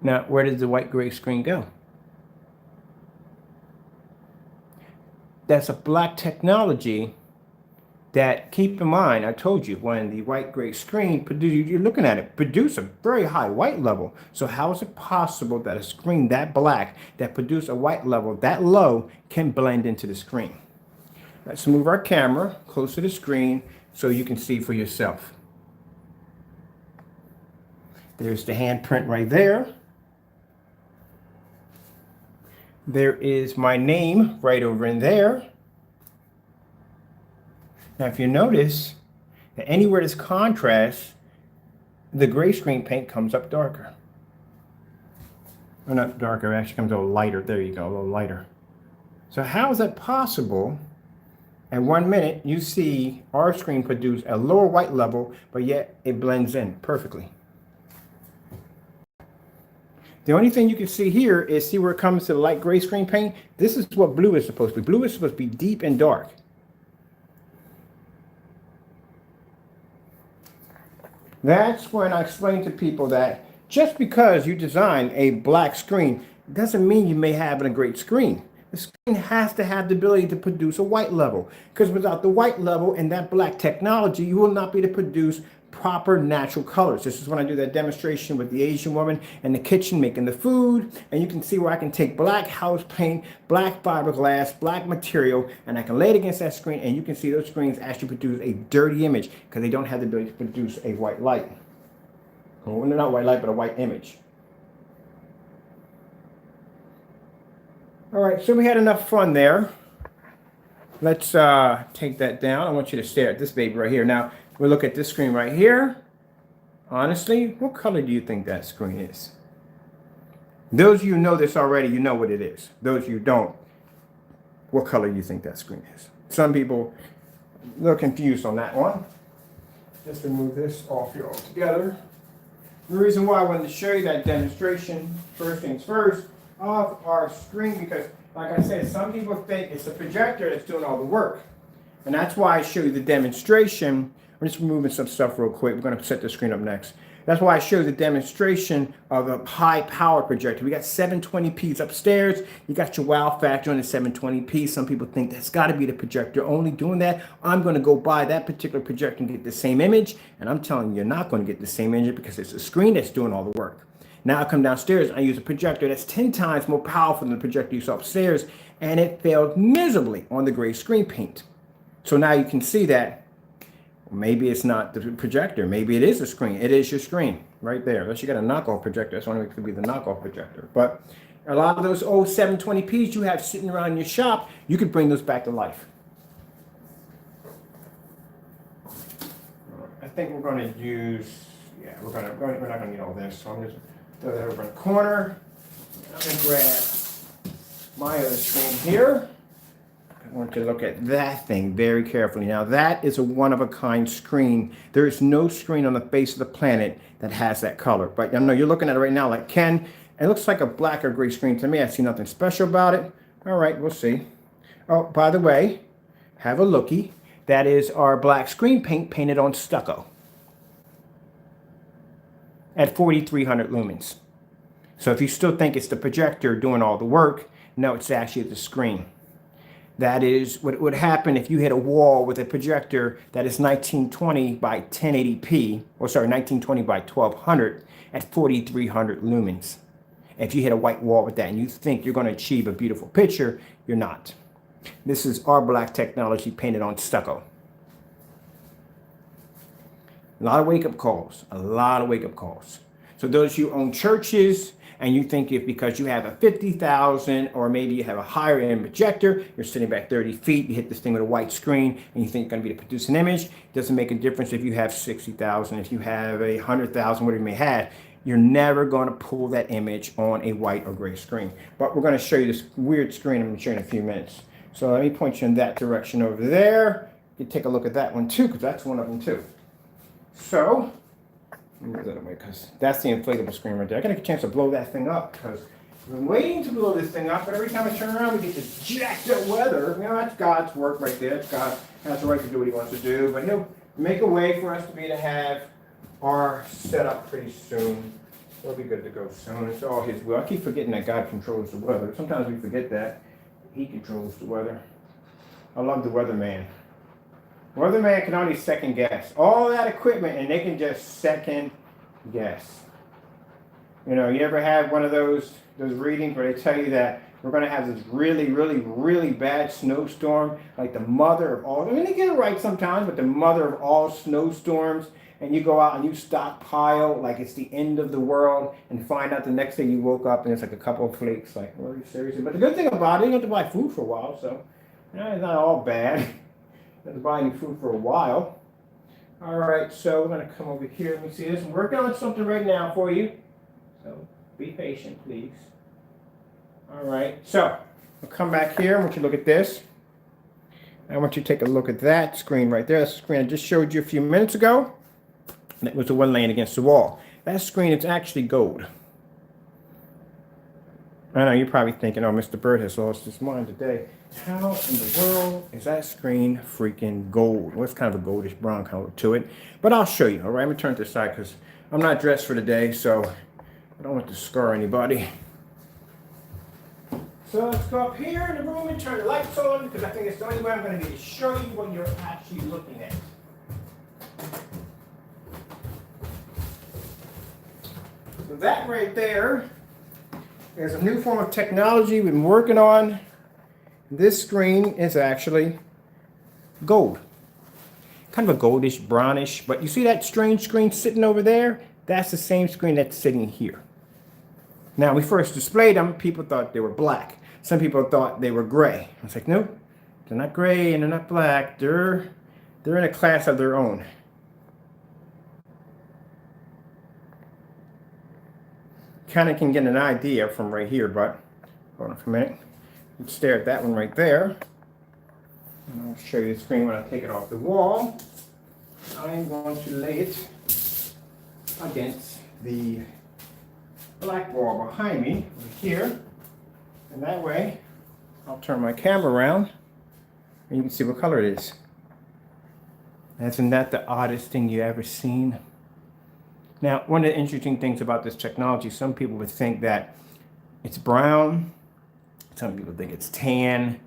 Now, where does the white gray screen go? That's a black technology that, keep in mind, I told you, when the white gray screen, you're looking at it, produce a very high white level. So how is it possible that a screen that black, that produce a white level that low, can blend into the screen? Let's move our camera close to the screen so you can see for yourself. There's the handprint right there. There is my name right over in there. Now, if you notice that anywhere there's contrast, the gray screen paint comes up darker. Or not darker, it actually comes a little lighter. There you go, a little lighter. So how is that possible? In 1 minute, you see our screen produce a lower white level, but yet it blends in perfectly. The only thing you can see here is, see where it comes to the light gray screen paint? This is what blue is supposed to be. Blue is supposed to be deep and dark. That's when I explain to people that just because you design a black screen doesn't mean you may have a great screen. The screen has to have the ability to produce a white level, because without the white level and that black technology, you will not be able to produce proper natural colors. This is when I do that demonstration with the Asian woman in the kitchen making the food, and you can see where I can take black house paint, black fiberglass, black material, and I can lay it against that screen, and you can see those screens actually produce a dirty image because they don't have the ability to produce a white light. Well, not white light, but a white image. All right, so we had enough fun there. Let's take that down. I want you to stare at this baby right here. Now, we'll look at this screen right here. Honestly, what color do you think that screen is? Those of you who know this already, you know what it is. Those of you who don't, what color do you think that screen is? Some people a little confused on that one. Just remove this off here altogether. The reason why I wanted to show you that demonstration, first things first, of our screen, because like I said, some people think it's the projector that's doing all the work. And that's why I show you the demonstration. I'm just removing some stuff real quick. We're going to set the screen up next. That's why I show you the demonstration of a high power projector. We got 720p's upstairs. You got your wow factor on the 720p. Some people think that's got to be the projector only doing that. I'm going to go buy that particular projector and get the same image. And I'm telling you, you're not going to get the same image because it's a screen that's doing all the work. Now I come downstairs and I use a projector that's 10 times more powerful than the projector you saw upstairs, and it failed miserably on the gray screen paint. So now you can see that maybe it's not the projector, maybe it is a screen. It is your screen right there. Unless you got a knockoff projector, that's only could be the knockoff projector. But a lot of those old 720p's you have sitting around in your shop, you could bring those back to life. I think we're going to use, yeah, we're not going to need all this, so I'm just throw that over in the corner. I'm going to grab my other screen here. I want you to look at that thing very carefully. Now that is a one-of-a-kind screen. There is no screen on the face of the planet that has that color. But I know you're looking at it right now like, Ken, it looks like a black or gray screen to me. I see nothing special about it. All right, we'll see. Oh, by the way, have a looky. That is our black screen paint painted on stucco. at 4,300 lumens. So if you still think it's the projector doing all the work, no, it's actually the screen. That is what would happen if you hit a wall with a projector that is 1920 by 1080p, or sorry, 1920 by 1200 at 4,300 lumens. If you hit a white wall with that and you think you're going to achieve a beautiful picture, you're not. This is our black technology painted on stucco. A lot of wake-up calls, a lot of wake-up calls. So those of you who own churches, and you think if because you have a 50,000 or maybe you have a higher end projector, you're sitting back 30 feet, you hit this thing with a white screen and you think you're going to be able to produce an image, it doesn't make a difference if you have 60,000, if you have 100,000, whatever you may have, you're never going to pull that image on a white or gray screen. But we're going to show you this weird screen I'm going to show you in a few minutes. So let me point you in that direction over there. You can take a look at that one too, because that's one of them too. So, move that away because that's the inflatable screen right there. I gotta get a chance to blow that thing up because I've been waiting to blow this thing up, but every time I turn around, we get this jacked up weather. You know, that's God's work right there. God has the right to do what he wants to do, but he'll make a way for us to be able to have our setup pretty soon. It'll be good to go soon. It's all his will. I keep forgetting that God controls the weather. Sometimes we forget that. He controls the weather. I love the weatherman. Weatherman can only second guess all that equipment, and they can just second guess. You know, you ever have one of those readings where they tell you that we're going to have this really, really, really bad snowstorm, like the mother of all, I mean, they get it right sometimes, but the mother of all snowstorms, and you go out and you stockpile like it's the end of the world and find out the next day you woke up and it's like a couple of flakes, like, well, seriously. But the good thing about it, you don't have to buy food for a while, so you know, it's not all bad. Not to buy any food for a while. All right, so we're going to come over here. Let me see this. I'm working on something right now for you. So be patient, please. All right, so we'll come back here. I want you to look at this. I want you to take a look at that screen right there. That's the screen I just showed you a few minutes ago. That was the one laying against the wall. That screen is actually gold. I know you're probably thinking, oh, Mr. Bird has lost his mind today. How in the world is that screen freaking gold? Well, it's kind of a goldish brown color to it, but I'll show you. All right, I'm gonna turn to the side because I'm not dressed for the day, so I don't want to scar anybody. So let's go up here in the room and turn the lights on because I think it's the only way I'm going to be to show you what you're actually looking at. So that right there is a new form of technology we've been working on. This screen is actually gold. Kind of a goldish, brownish, but you see that strange screen sitting over there? That's the same screen that's sitting here. Now, we first displayed them, people thought they were black. Some people thought they were gray. I was like, no, they're not gray and they're not black. They're in a class of their own. Kind of can get an idea from right here, but hold on for a minute. Let's stare at that one right there. And I'll show you the screen when I take it off the wall. I'm going to lay it against the black wall behind me right here. And that way, I'll turn my camera around and you can see what color it is. Isn't that the oddest thing you ever seen? Now, one of the interesting things about this technology, some people would think that it's brown. Some people think it's tan.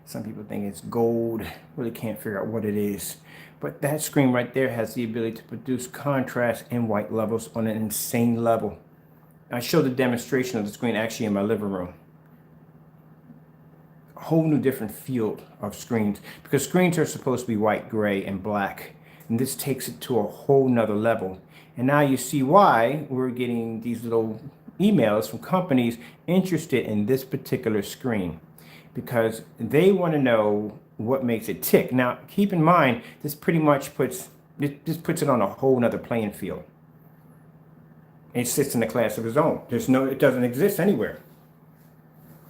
Some people think it's gold. Really can't figure out what it is. But that screen right there has the ability to produce contrast and white levels on an insane level. I showed a demonstration of the screen actually in my living room. A whole new different field of screens, because screens are supposed to be white, gray, and black. And this takes it to a whole nother level. And now you see why we're getting these little emails from companies interested in this particular screen, because they want to know what makes it tick. Now, keep in mind, this pretty much puts it on a whole nother playing field. It sits in a class of its own. It doesn't exist anywhere.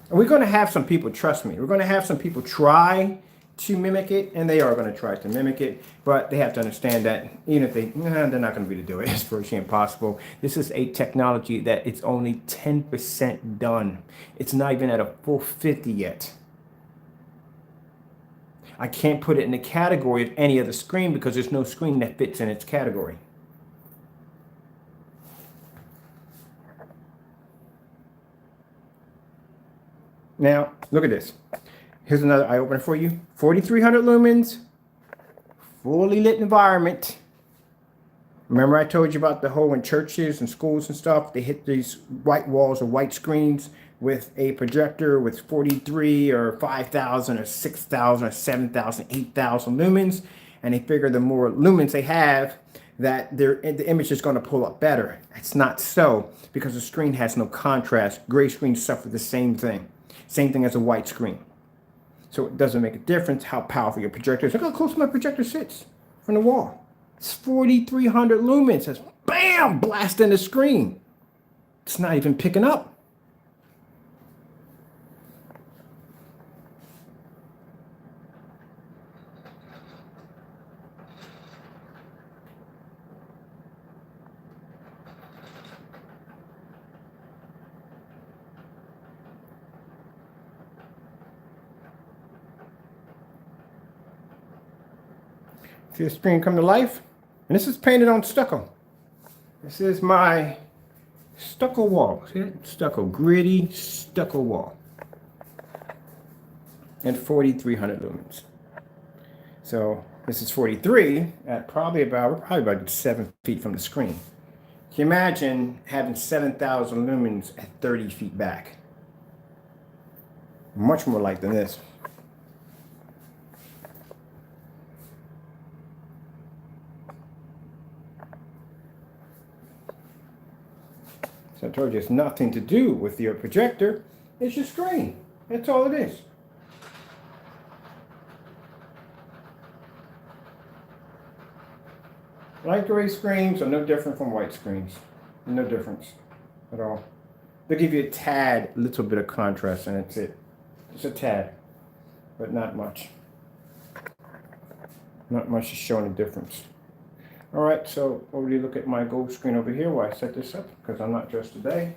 And we're going to have some people, trust me, we're going to have some people try to mimic it, and they are going to try to mimic it, but they have to understand that even if they're not going to be able to do it. It's virtually impossible. This is a technology that it's only 10% done. It's not even at a full 50 yet. I can't put it in the category of any other screen because there's no screen that fits in its category. Now, look at this. Here's another eye opener for you. 4,300 lumens, fully lit environment. Remember I told you about the whole in churches and schools and stuff, they hit these white walls or white screens with a projector with 43 or 5,000 or 6,000 or 7,000, 8,000 lumens. And they figure the more lumens they have, that the image is going to pull up better. It's not so, because the screen has no contrast. Gray screens suffer the same thing. Same thing as a white screen. So it doesn't make a difference how powerful your projector is. Look how close my projector sits from the wall. It's 4,300 lumens. It's bam, blasting the screen. It's not even picking up. See the screen come to life? And this is painted on stucco. This is my stucco wall. See that? Stucco, gritty stucco wall. And 4,300 lumens. So this is 43 at we're probably about 7 feet from the screen. Can you imagine having 7,000 lumens at 30 feet back? Much more light than this. So I told you it's nothing to do with your projector. It's your screen. That's all it is. Light gray screens are no different from white screens. No difference at all. They give you a tad, little bit of contrast, and that's it. Just a tad, but not much. Not much is showing a difference. All right, so over you look at my gold screen over here while I set this up, because I'm not dressed today.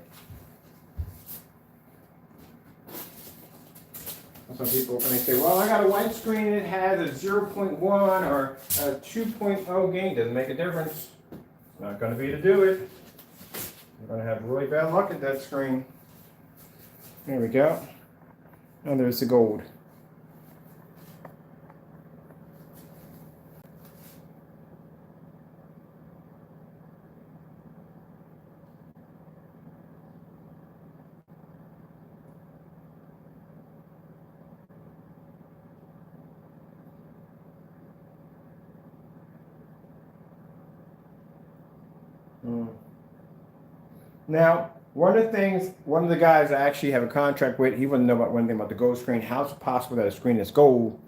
Some people when they say, well, I got a white screen and it has a 0.1 or a 2.0 gain. Doesn't make a difference. It's not going to be to do it. You're going to have really bad luck at that screen. There we go. And there's the gold. Now, one of the guys I actually have a contract with, he wouldn't know about one thing about the gold screen. How is it possible that a screen that's gold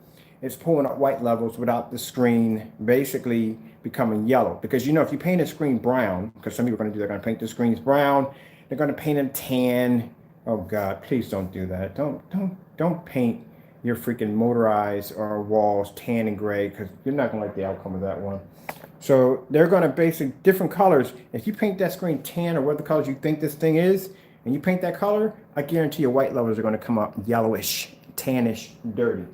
is pulling up white levels without the screen basically becoming yellow? Because you know, if you paint a screen brown, because some people are going to do, they're going to paint the screens brown, they're going to paint them tan. Oh God, please don't do that. Don't paint your freaking motorized or walls tan and gray, because you're not going to like the outcome of that one. So they're going to basically different colors. If you paint that screen tan or what the colors you think this thing is, and you paint that color, I guarantee your white levels are going to come up yellowish, tannish, dirty.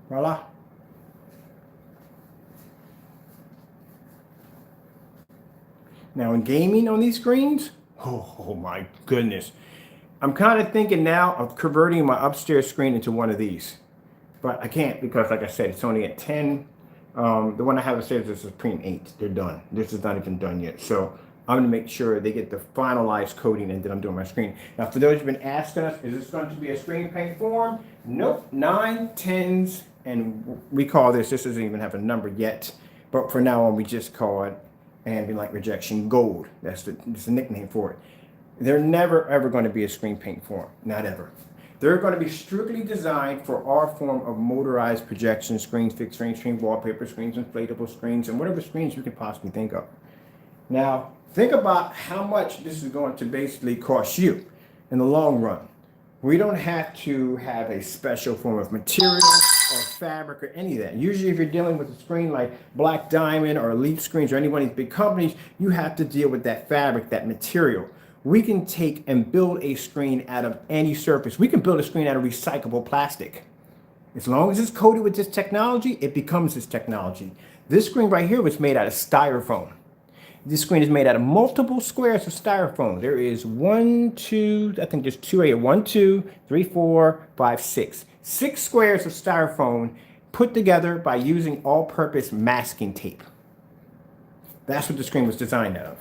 Voila. Now in gaming on these screens, oh my goodness. I'm kind of thinking now of converting my upstairs screen into one of these. But I can't because, like I said, it's only at 10. The one I have upstairs is Supreme 8. They're done. This is not even done yet. So I'm going to make sure they get the finalized coating and then I'm doing my screen. Now, for those who've been asking us, is this going to be a screen paint form? Nope. 9, 10s, and we call this doesn't even have a number yet. But for now on, we just call it ambient light rejection gold. That's the nickname for it. They're never, ever going to be a screen paint form. Not ever. They're going to be strictly designed for our form of motorized projection screens, fixed screen, wallpaper screens, inflatable screens, and whatever screens you can possibly think of. Now, think about how much this is going to basically cost you in the long run. We don't have to have a special form of material or fabric or any of that. Usually if you're dealing with a screen like Black Diamond or Elite Screens or any one of these big companies, you have to deal with that fabric, that material. We can take and build a screen out of any surface. We can build a screen out of recyclable plastic. As long as it's coated with this technology, it becomes this technology. This screen right here was made out of styrofoam. This screen is made out of multiple squares of styrofoam. There is I think there's two right here. 1, 2, 3, 4, 5, 6. 6 squares of styrofoam put together by using all-purpose masking tape. That's what the screen was designed out of.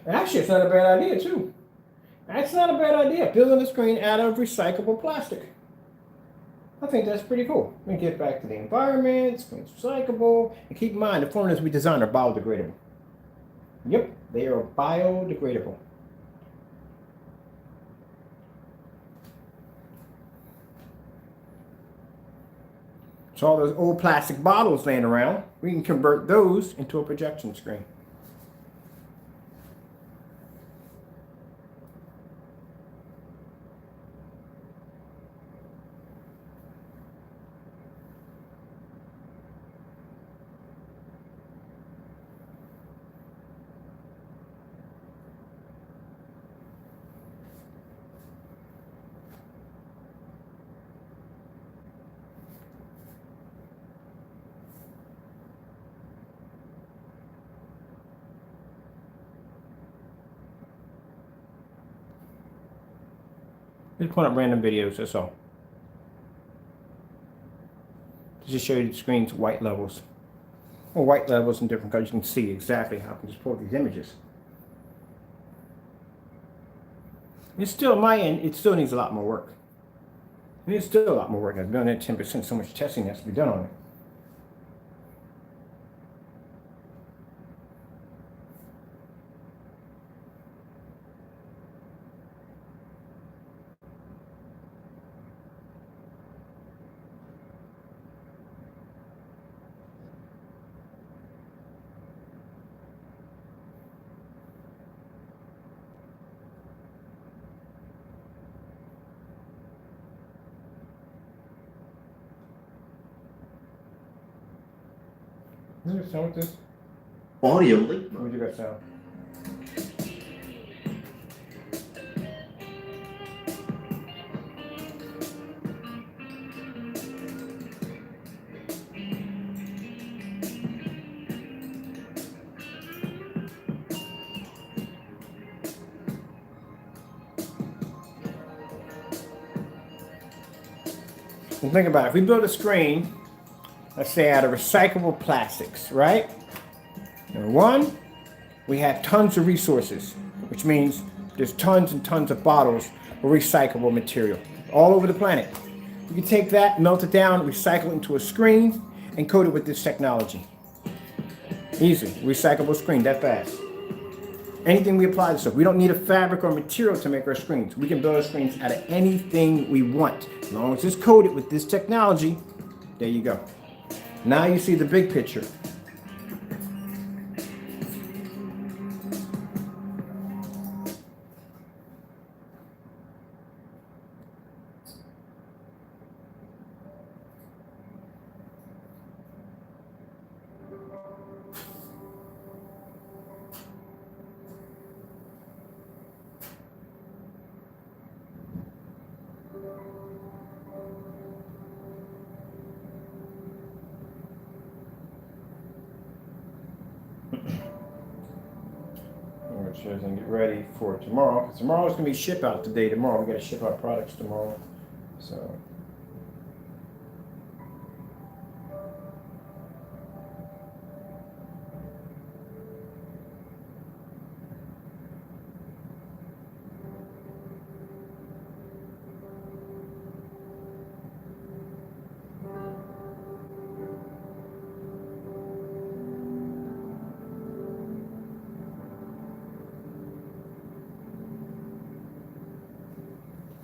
Actually, it's not a bad idea, too. That's not a bad idea, building a screen out of recyclable plastic. I think that's pretty cool. We get back to the environment, screen's recyclable, and keep in mind, the formulas we design are biodegradable. Yep, they are biodegradable. So all those old plastic bottles laying around, we can convert those into a projection screen. Just put up random videos, that's all. Just show you the screen's white levels. Or white levels in different colors. You can see exactly how I can just pull these images. It's still, on my end, it still needs a lot more work. It needs still a lot more work. I've done that 10%, so much testing has to be done on it. Does it sound with this? Audio link What mode. do you got sound? And think about it. If we build a screen, let's say out of recyclable plastics, right? Number one, we have tons of resources, which means there's tons and tons of bottles of recyclable material all over the planet. You can take that, melt it down, recycle it into a screen, and coat it with this technology. Easy, recyclable screen, that fast. Anything we apply to stuff. We don't need a fabric or material to make our screens. We can build our screens out of anything we want. As long as it's coated with this technology, there you go. Now you see the big picture. And get ready for tomorrow. Because tomorrow's gonna be ship out today. Tomorrow we gotta ship out products tomorrow. So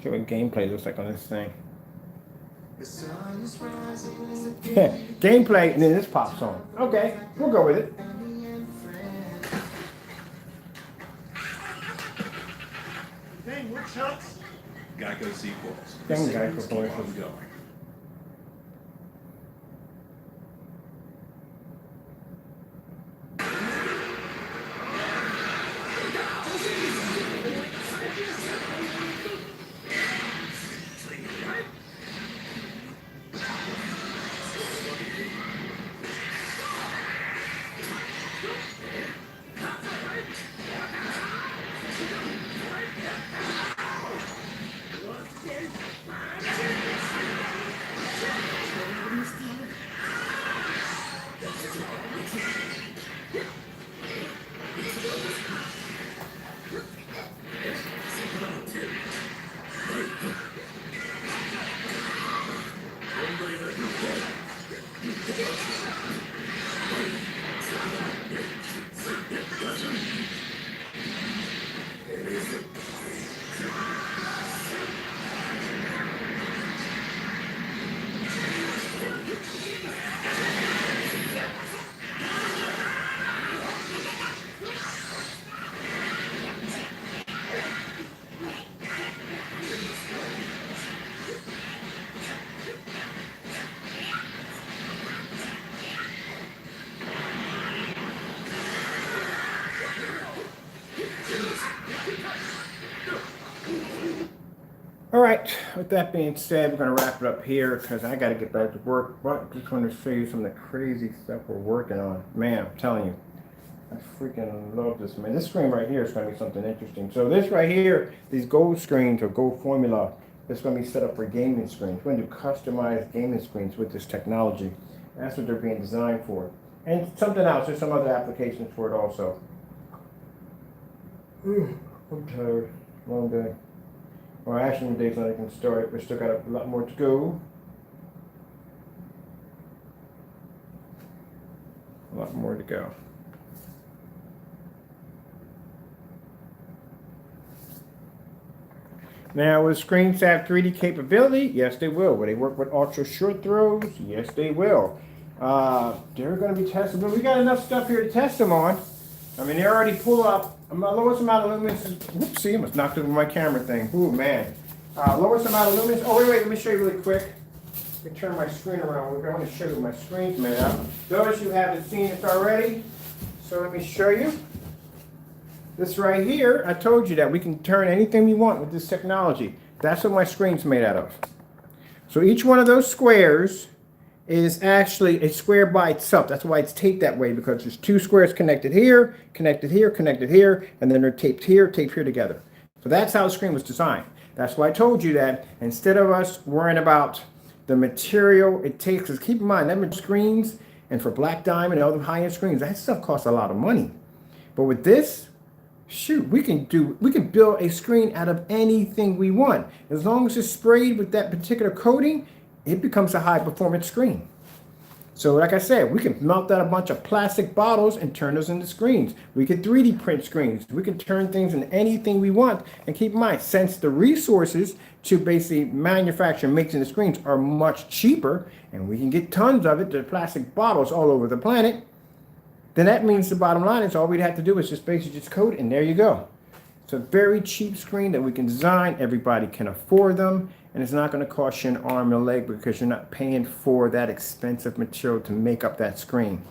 okay, what gameplay looks like on this thing. Gameplay, and then this pops on. Okay, we'll go with it. Dang, we're chunks. Geico sequels. Dang, Geico boys. Going. All right, with that being said, we're going to wrap it up here because I got to get back to work. But I just want to show you some of the crazy stuff we're working on. Man, I'm telling you, I freaking love this, man. This screen right here is going to be something interesting. So this right here, these gold screens or gold formula, it's going to be set up for gaming screens. We're going to do customized gaming screens with this technology. That's what they're being designed for. And something else, there's some other applications for it also. I'm tired, long day. Well, actually, the day's not even started. We still got a lot more to go. A lot more to go. Now, will screens have 3D capability? Yes, they will. Will they work with ultra short throws? Yes, they will. They're going to be tested, but we got enough stuff here to test them on. I mean, they already pull up. My lowest amount of luminance is, whoopsie, I almost knocked over my camera thing. Ooh, man. Lowest amount of luminance, oh, wait, let me show you really quick. Let me turn my screen around. We're going to show you my screen's made out. Those who haven't seen this already, so let me show you. This right here, I told you that we can turn anything we want with this technology. That's what my screen's made out of. So each one of those squares is actually a square by itself. That's why it's taped that way, because there's two squares connected here, connected here, connected here, and then they're taped here together. So that's how the screen was designed. That's why I told you that instead of us worrying about the material it takes, because keep in mind, that screens, and for black diamond and other high-end screens, that stuff costs a lot of money. But with this, shoot, we can build a screen out of anything we want. As long as it's sprayed with that particular coating, it becomes a high performance screen. So like I said, we can melt out a bunch of plastic bottles and turn those into screens. We can 3D print screens. We can turn things into anything we want. And keep in mind, since the resources to basically manufacture and making the screens are much cheaper, and we can get tons of it, the plastic bottles all over the planet, then that means the bottom line is all we'd have to do is just basically just coat it, and there you go. It's a very cheap screen that we can design. Everybody can afford them. And it's not going to cost you an arm and a leg because you're not paying for that expensive material to make up that screen.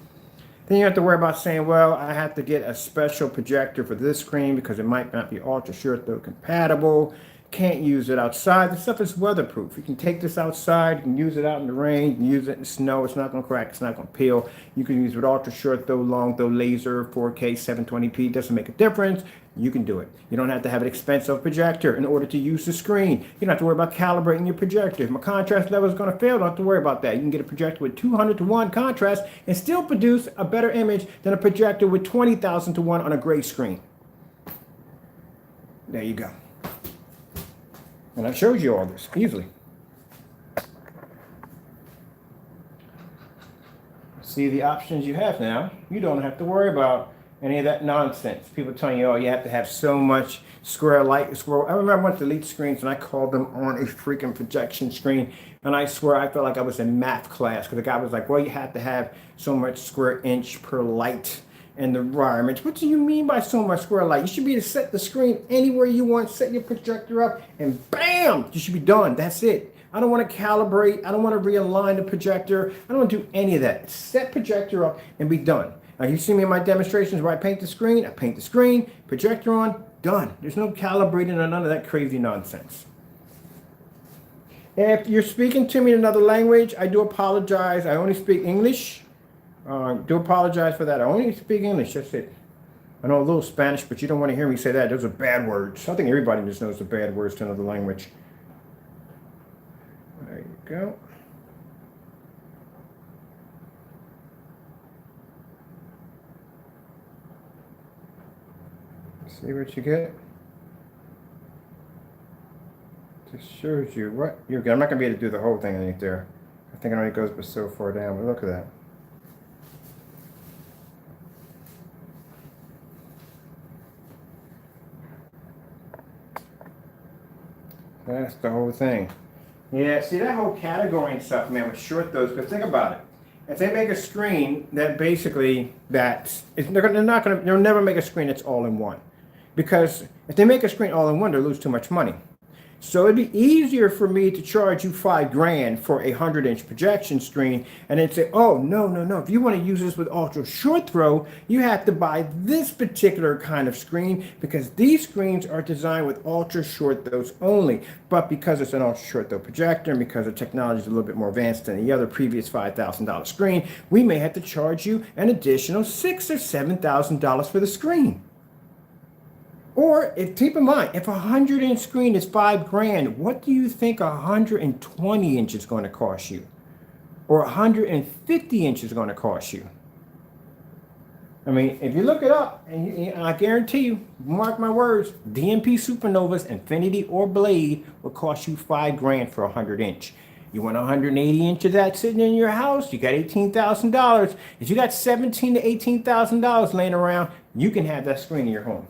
Then you have to worry about saying, well, I have to get a special projector for this screen because it might not be ultra short throw compatible. Can't use it outside. This stuff is weatherproof. You can take this outside, you can use it out in the rain, you can use it in the snow. It's not going to crack, it's not going to peel. You can use it with ultra short throw, long throw, laser, 4K, 720p. Doesn't make a difference. You can do it. You don't have to have an expensive projector in order to use the screen. You don't have to worry about calibrating your projector. If my contrast level is going to fail, don't have to worry about that. You can get a projector with 200:1 contrast and still produce a better image than a projector with 20,000:1 on a gray screen. There you go. And I showed you all this easily. See the options you have now. You don't have to worry about Any of that nonsense. People telling you, oh, you have to have so much square light. Square. I remember I went to Elite Screens and I called them on a freaking projection screen. And I swear I felt like I was in math class because the guy was like, well, you have to have so much square inch per light in the environment. What do you mean by so much square light? You should be able to set the screen anywhere you want, set your projector up, and bam, you should be done. That's it. I don't want to calibrate. I don't want to realign the projector. I don't want to do any of that. Set projector up and be done. Now, you see me in my demonstrations where I paint the screen, projector on, done. There's no calibrating or none of that crazy nonsense. If you're speaking to me in another language, I do apologize. I only speak English. Do apologize for that. I only speak English. That's it. I know a little Spanish, but you don't want to hear me say that. Those are bad words. I think everybody just knows the bad words to another language. There you go. See what you get? Just shows you what you get. I'm not going to be able to do the whole thing underneath there. I think it only goes but so far down, but look at that. That's the whole thing. Yeah, see that whole category and stuff, man, with short those, but think about it. If they make a screen that basically they'll never make a screen that's all in one. Because if they make a screen all in one, they'll lose too much money. So it'd be easier for me to charge you $5,000 for a 100-inch projection screen and then say, oh, no. If you want to use this with ultra short throw, you have to buy this particular kind of screen because these screens are designed with ultra short throws only. But because it's an ultra short throw projector and because the technology is a little bit more advanced than the other previous $5,000 screen, we may have to charge you an additional $6,000 or $7,000 for the screen. Or, keep in mind, if a 100-inch screen is $5,000, what do you think a 120 inch is going to cost you? Or 150 inch is going to cost you? I mean, if you look it up, and I guarantee you, mark my words, DMP Supernova's Infinity or Blade will cost you $5,000 for a 100-inch. You want 180 inch of that sitting in your house, you got $18,000. If you got $17,000 to $18,000 laying around, you can have that screen in your home.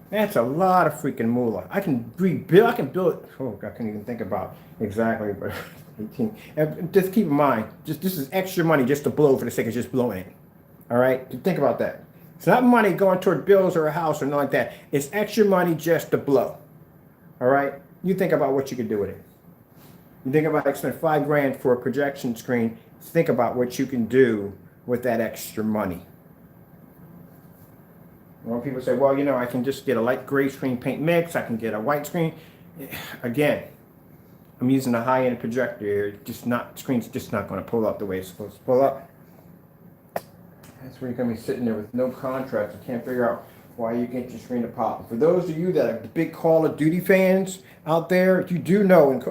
That's a lot of freaking moolah. I can rebuild. I can build it. Oh, I can't even think about exactly, but 18. And just keep in mind, this is extra money just to blow for the sake of just blowing it. All right, think about that. It's not money going toward bills or a house or nothing like that. It's extra money just to blow. All right, you think about what you could do with it. You think about spending $5,000 for a projection screen. Think about what you can do with that extra money. Well, people say, well, I can just get a light gray screen paint mix. I can get a white screen. Again, I'm using a high-end projector here. Screen's just not going to pull up the way it's supposed to pull up. That's where you're going to be sitting there with no contrast. I can't figure out why you get your screen to pop. For those of you that are big Call of Duty fans out there, you do know, and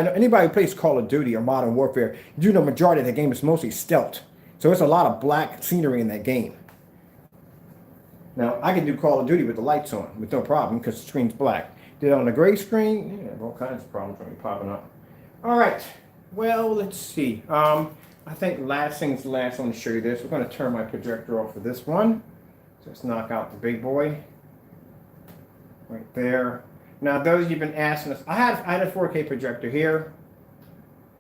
anybody who plays Call of Duty or Modern Warfare, you do know majority of the game is mostly stealth. So it's a lot of black scenery in that game. Now, I can do Call of Duty with the lights on with no problem because the screen's black. Did it on the gray screen, you have all kinds of problems when you're popping up. All right, well, let's see. I think last thing's last. I want to show you this. We're going to turn my projector off for this one. So let's knock out the big boy right there. Now, those you've been asking us, I had a 4K projector here.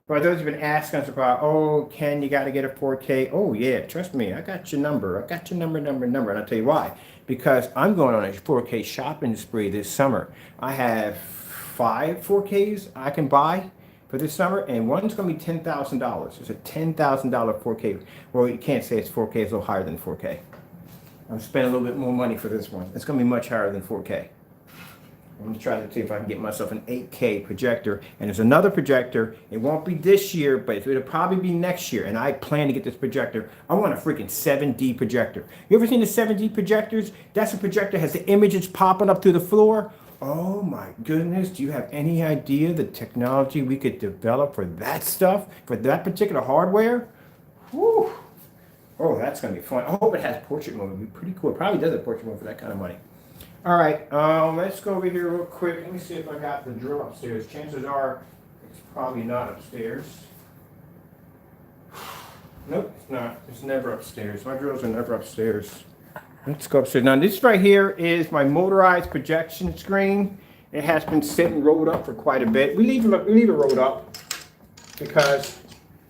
For those who've been asking us about, oh, Ken, you got to get a 4K. Oh, yeah, trust me, I got your number. I got your number. And I'll tell you why. Because I'm going on a 4K shopping spree this summer. I have 5 4Ks I can buy for this summer, and one's going to be $10,000. It's a $10,000 4K. Well, you can't say it's 4K. It's a little higher than 4K. I'm spending a little bit more money for this one. It's going to be much higher than 4K. I'm going to try to see if I can get myself an 8K projector. And there's another projector. It won't be this year, but it'll probably be next year. And I plan to get this projector. I want a freaking 7D projector. You ever seen the 7D projectors? That's a projector that has the images popping up through the floor. Oh my goodness. Do you have any idea the technology we could develop for that stuff? For that particular hardware? Whew. Oh, that's going to be fun. I hope it has portrait mode. It'd be pretty cool. It probably does have portrait mode for that kind of money. All right, let's go over here real quick. Let me see if I got the drill upstairs. Chances are it's probably not upstairs. Nope, it's not. It's never upstairs. My drills are never upstairs. Let's go upstairs. Now this right here is my motorized projection screen. It has been sitting rolled up for quite a bit. We leave it rolled up because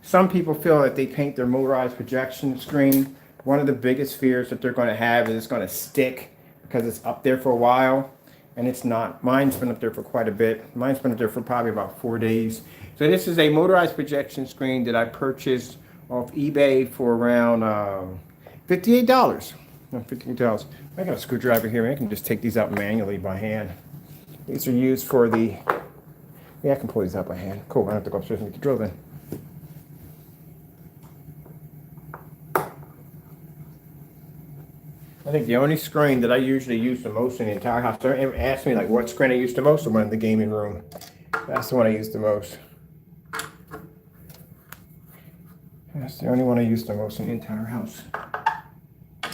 some people feel that they paint their motorized projection screen. One of the biggest fears that they're going to have is it's going to stick because it's up there for a while, and it's not. Mine's been up there for quite a bit. Mine's been up there for probably about 4 days. So this is a motorized projection screen that I purchased off eBay for around $58. No, $58. I got a screwdriver here. I can just take these out manually by hand. These are used for the, yeah, I can pull these out by hand. Cool, I don't have to go upstairs and get the drill then. I think the only screen that I usually use the most in the entire house, they ever ask me like what screen I use the most, the one in the gaming room. That's the one I use the most. That's the only one I use the most in the entire house.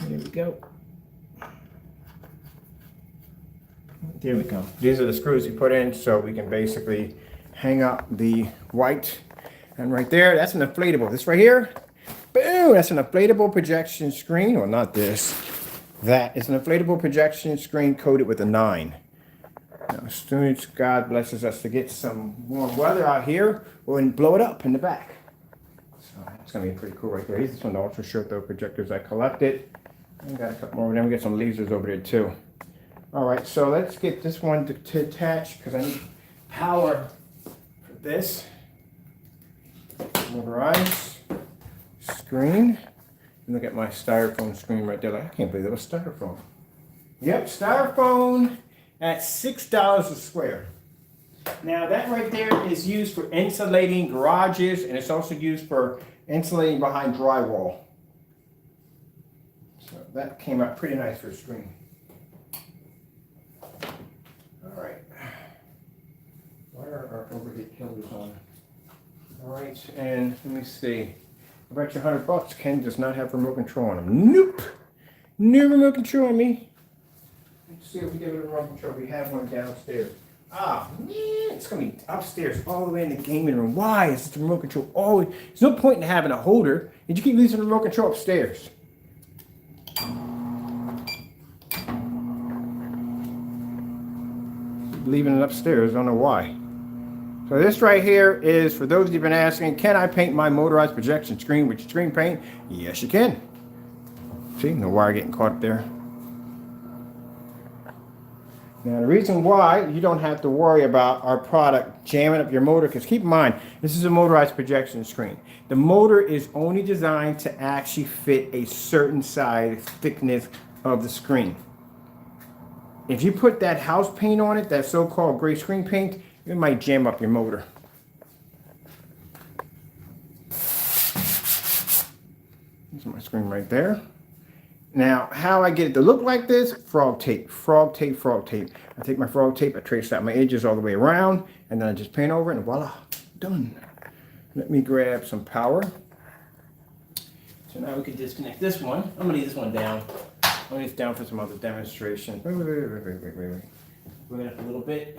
There we go. There we go. These are the screws you put in so we can basically hang up the white. And right there, that's an inflatable. This right here, boom, that's an inflatable projection screen. Well, not this. That is an inflatable projection screen coated with a 9. Now, as soon as God blesses us to get some warm weather out here, we'll blow it up in the back. So it's going to be pretty cool right there. These are some ultra short though projectors I collected. I got a couple more of them. We got some lasers over there too. All right, so let's get this one to attach because I need power for this. Motorized screen. And look at my styrofoam screen right there. Like, I can't believe that was styrofoam. Yep, styrofoam at $6 a square. Now that right there is used for insulating garages, and it's also used for insulating behind drywall. So that came out pretty nice for a screen. All right. Why are our overhead killers on? All right, and let me see. I bet you $100 Ken does not have remote control on him. Nope. No remote control on me. Let's see if we get a remote control. We have one downstairs. Ah, man, it's going to be upstairs all the way in the gaming room. Why is the remote control always? There's no point in having a holder. Did you keep leaving the remote control upstairs? Leaving it upstairs. I don't know why. So this right here is, for those of you who've been asking, can I paint my motorized projection screen with screen paint? Yes, you can. See, no wire getting caught up there. Now, the reason why you don't have to worry about our product jamming up your motor, because keep in mind, this is a motorized projection screen. The motor is only designed to actually fit a certain size thickness of the screen. If you put that house paint on it, that so-called gray screen paint, it might jam up your motor. There's my screen right there. Now, how I get it to look like this, frog tape, frog tape, frog tape. I take my frog tape, I trace out my edges all the way around, and then I just paint over it, and voila, done. Let me grab some power. So now we can disconnect this one. I'm gonna leave this one down. I'll leave it down for some other demonstration. Wait. Bring it up a little bit.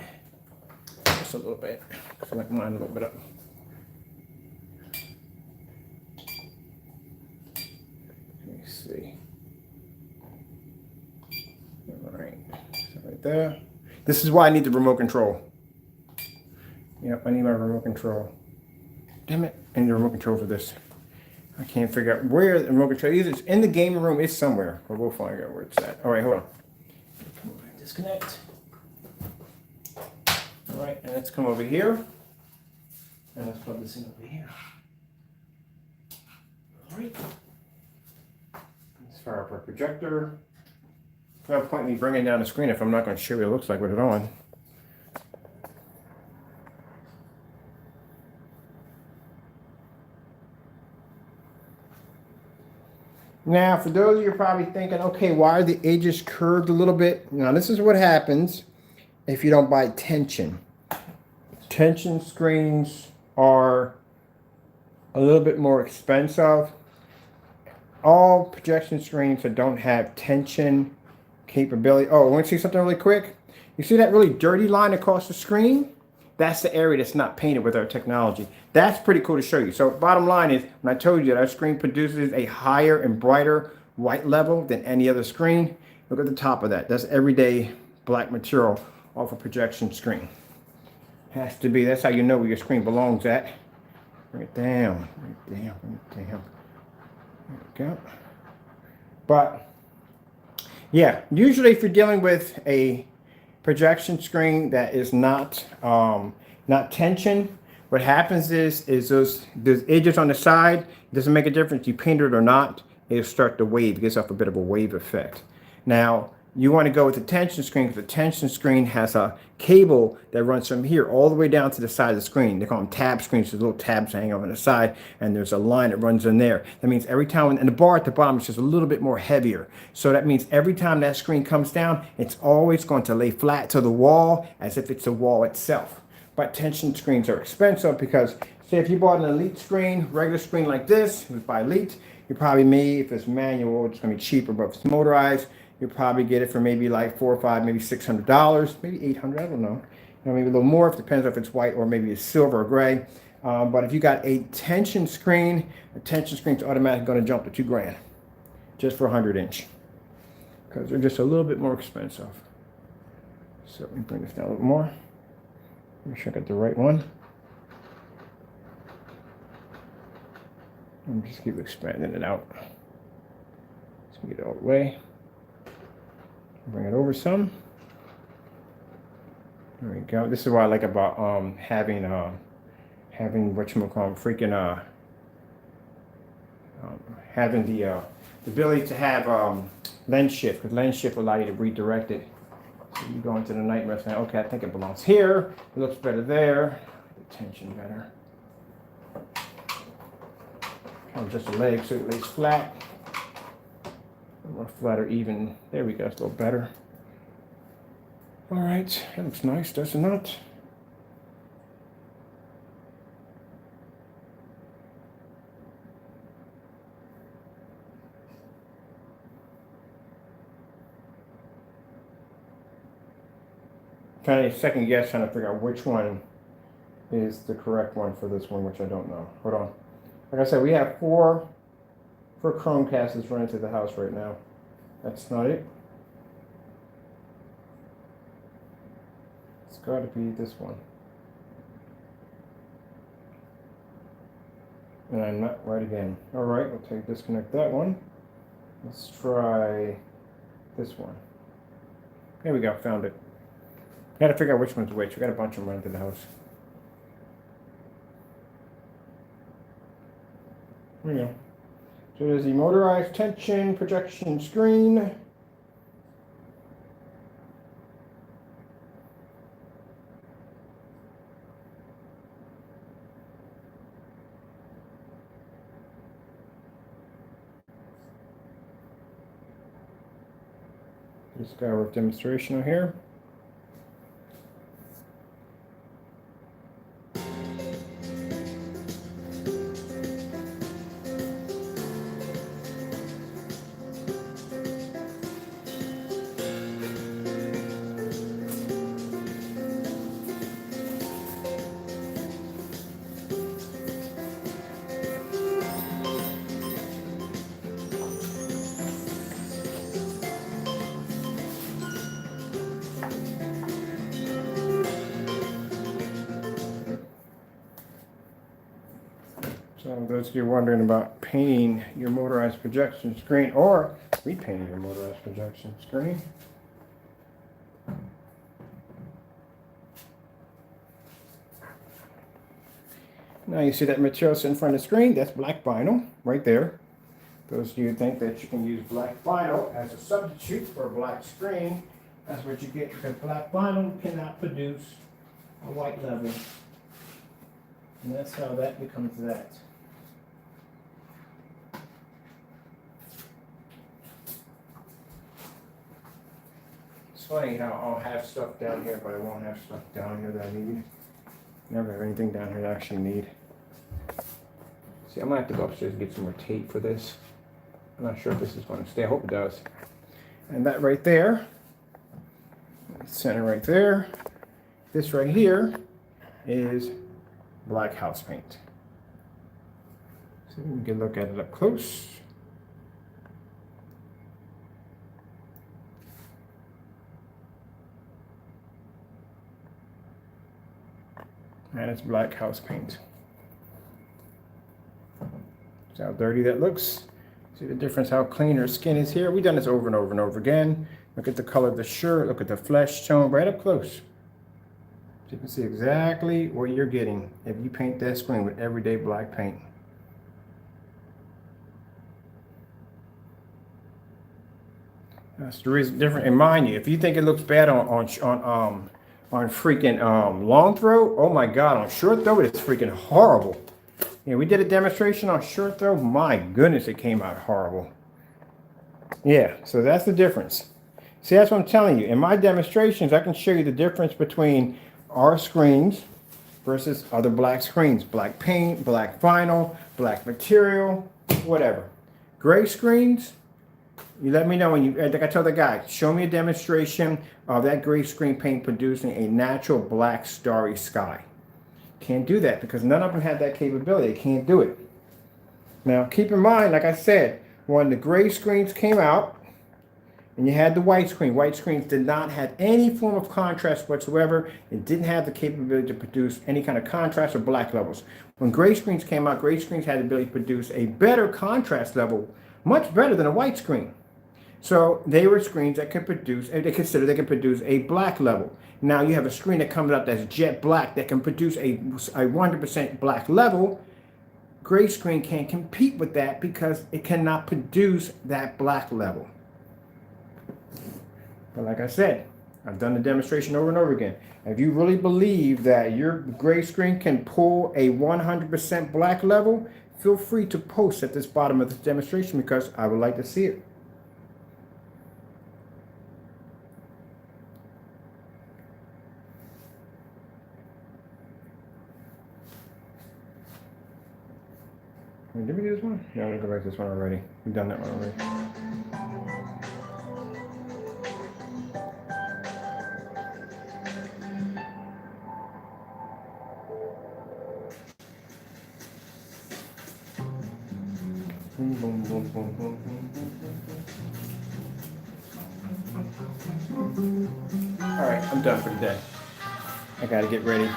Just a little bit. Select mine a little bit up. Let me see. All right. So right there. This is why I need the remote control. Yep, I need my remote control. Damn it. I need the remote control for this. I can't figure out where the remote control is. It's in the gaming room. It's somewhere. But we'll find out where it's at. All right, hold on. Come over and disconnect. All right, and let's come over here. And let's plug this in over here. All right. Let's fire up our projector. No point in me bringing down the screen if I'm not going to show you what it looks like with it on. Now, for those of you who are probably thinking, okay, why are the edges curved a little bit? Now, this is what happens if you don't buy tension. Tension screens are a little bit more expensive. All projection screens that don't have tension capability. Oh, want to see something really quick? You see that really dirty line across the screen? That's the area that's not painted with our technology. That's pretty cool to show you. So bottom line is, when I told you that our screen produces a higher and brighter white level than any other screen. Look at the top of that. That's everyday black material off a projection screen. Has to be. That's how you know where your screen belongs at. Bring it down. Bring it down. Bring it down. There we go. But yeah, usually if you're dealing with a projection screen that is not tension, what happens is those edges on the side, it doesn't make a difference you paint it or not, it'll start to wave. It gives off a bit of a wave effect. Now you want to go with the tension screen because the tension screen has a cable that runs from here all the way down to the side of the screen. They call them tab screens. There's little tabs hanging over on the side, and there's a line that runs in there. That means every time, and the bar at the bottom is just a little bit more heavier. So that means every time that screen comes down, it's always going to lay flat to the wall as if it's the wall itself. But tension screens are expensive because, say if you bought an Elite screen, regular screen like this, it was by Elite, you probably may, if it's manual, it's going to be cheaper, but if it's motorized, you'll probably get it for maybe like $400 or $500, maybe $600, maybe $800, I don't know. Maybe a little more, it depends if it's white or maybe it's silver or gray. But if you got a tension screen, the tension screen's automatically going to jump to $2,000 just for 100-inch because they're just a little bit more expensive. So let me bring this down a little more. Make sure I got the right one. And just keep expanding it out. Let's get it all the way. Bring it over some. There we go. This is what I like about having whatchamacallit, freaking having the ability to have lens shift, because lens shift will allow you to redirect it. So you go into the nightmare saying, okay, I think it belongs here. It looks better there. The tension better. Kind of just a leg so it lays flat. More flat or even. There we go. It's a little better. All right. That looks nice, does it not? Kind of second guess trying to figure out which one is the correct one for this one, which I don't know. Hold on. Like I said, we have four Chromecasters running to the house right now. That's not it. It's got to be this one. And I'm not right again. All right, we'll disconnect that one. Let's try this one. There we go, found it. Got to figure out which one's which. We got a bunch of them running to the house. There we go. So there's the motorized tension projection screen. Just got a demonstration on here. So those of you wondering about painting your motorized projection screen or repainting your motorized projection screen, now you see that material sitting in front of the screen. That's black vinyl right there. Those of you who think that you can use black vinyl as a substitute for a black screen, that's what you get, because black vinyl cannot produce a white level. And that's how that becomes that. It's funny how I'll have stuff down here, but I won't have stuff down here that I need. Never have anything down here that I actually need. See, I might have to go upstairs and get some more tape for this. I'm not sure if this is going to stay. I hope it does. And that right there, center right there, this right here is black house paint. So we can look at it up close. And it's black house paint. See how dirty that looks? See the difference how clean her skin is here? We've done this over and over and over again. Look at the color of the shirt. Look at the flesh tone right up close. So you can see exactly what you're getting if you paint that screen with everyday black paint. That's the reason different. And mind you, if you think it looks bad on freaking long throw, oh my God, on short throw it's freaking horrible. Yeah, we did a demonstration on short throw. My goodness, it came out horrible. Yeah, so that's the difference. See, that's what I'm telling you. In my demonstrations, I can show you the difference between our screens versus other black screens. Black paint, black vinyl, black material, whatever. Gray screens, you let me know when you, like I told the guy, show me a demonstration of that gray screen paint producing a natural black starry sky. Can't do that because none of them had that capability. They can't do it. Now, keep in mind, like I said, when the gray screens came out and you had the white screens did not have any form of contrast whatsoever. It didn't have the capability to produce any kind of contrast or black levels. When gray screens came out, gray screens had the ability to produce a better contrast level, much better than a white screen. So they were screens that could produce, they can produce a black level. Now you have a screen that comes out that's jet black that can produce a 100% black level. Gray screen can't compete with that because it cannot produce that black level. But like I said, I've done the demonstration over and over again. If you really believe that your gray screen can pull a 100% black level, feel free to post at this bottom of this demonstration because I would like to see it. Did we do this one? No, we'll go back to this one already. We've done that one already. Boom, boom, boom, boom, boom, boom. All right, I'm done for today. I gotta get ready.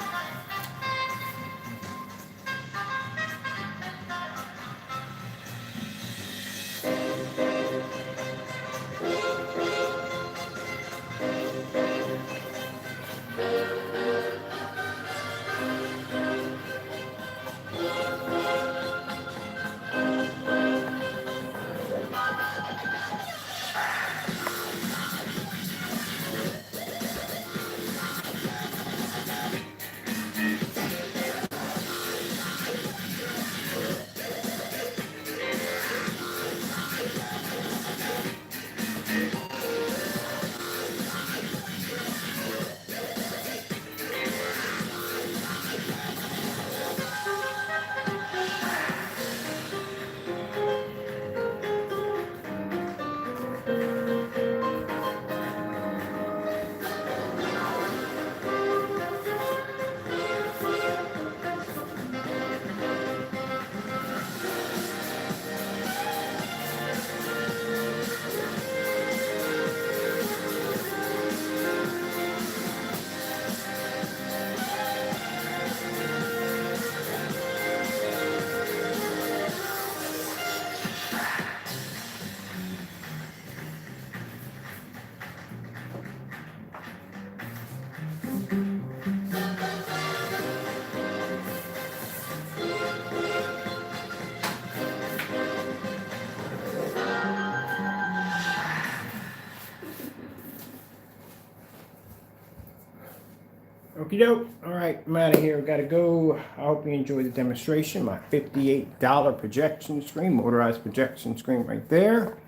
Okie doke. All right, I'm out of here. Gotta go. I hope you enjoyed the demonstration. My $58 projection screen, motorized projection screen right there.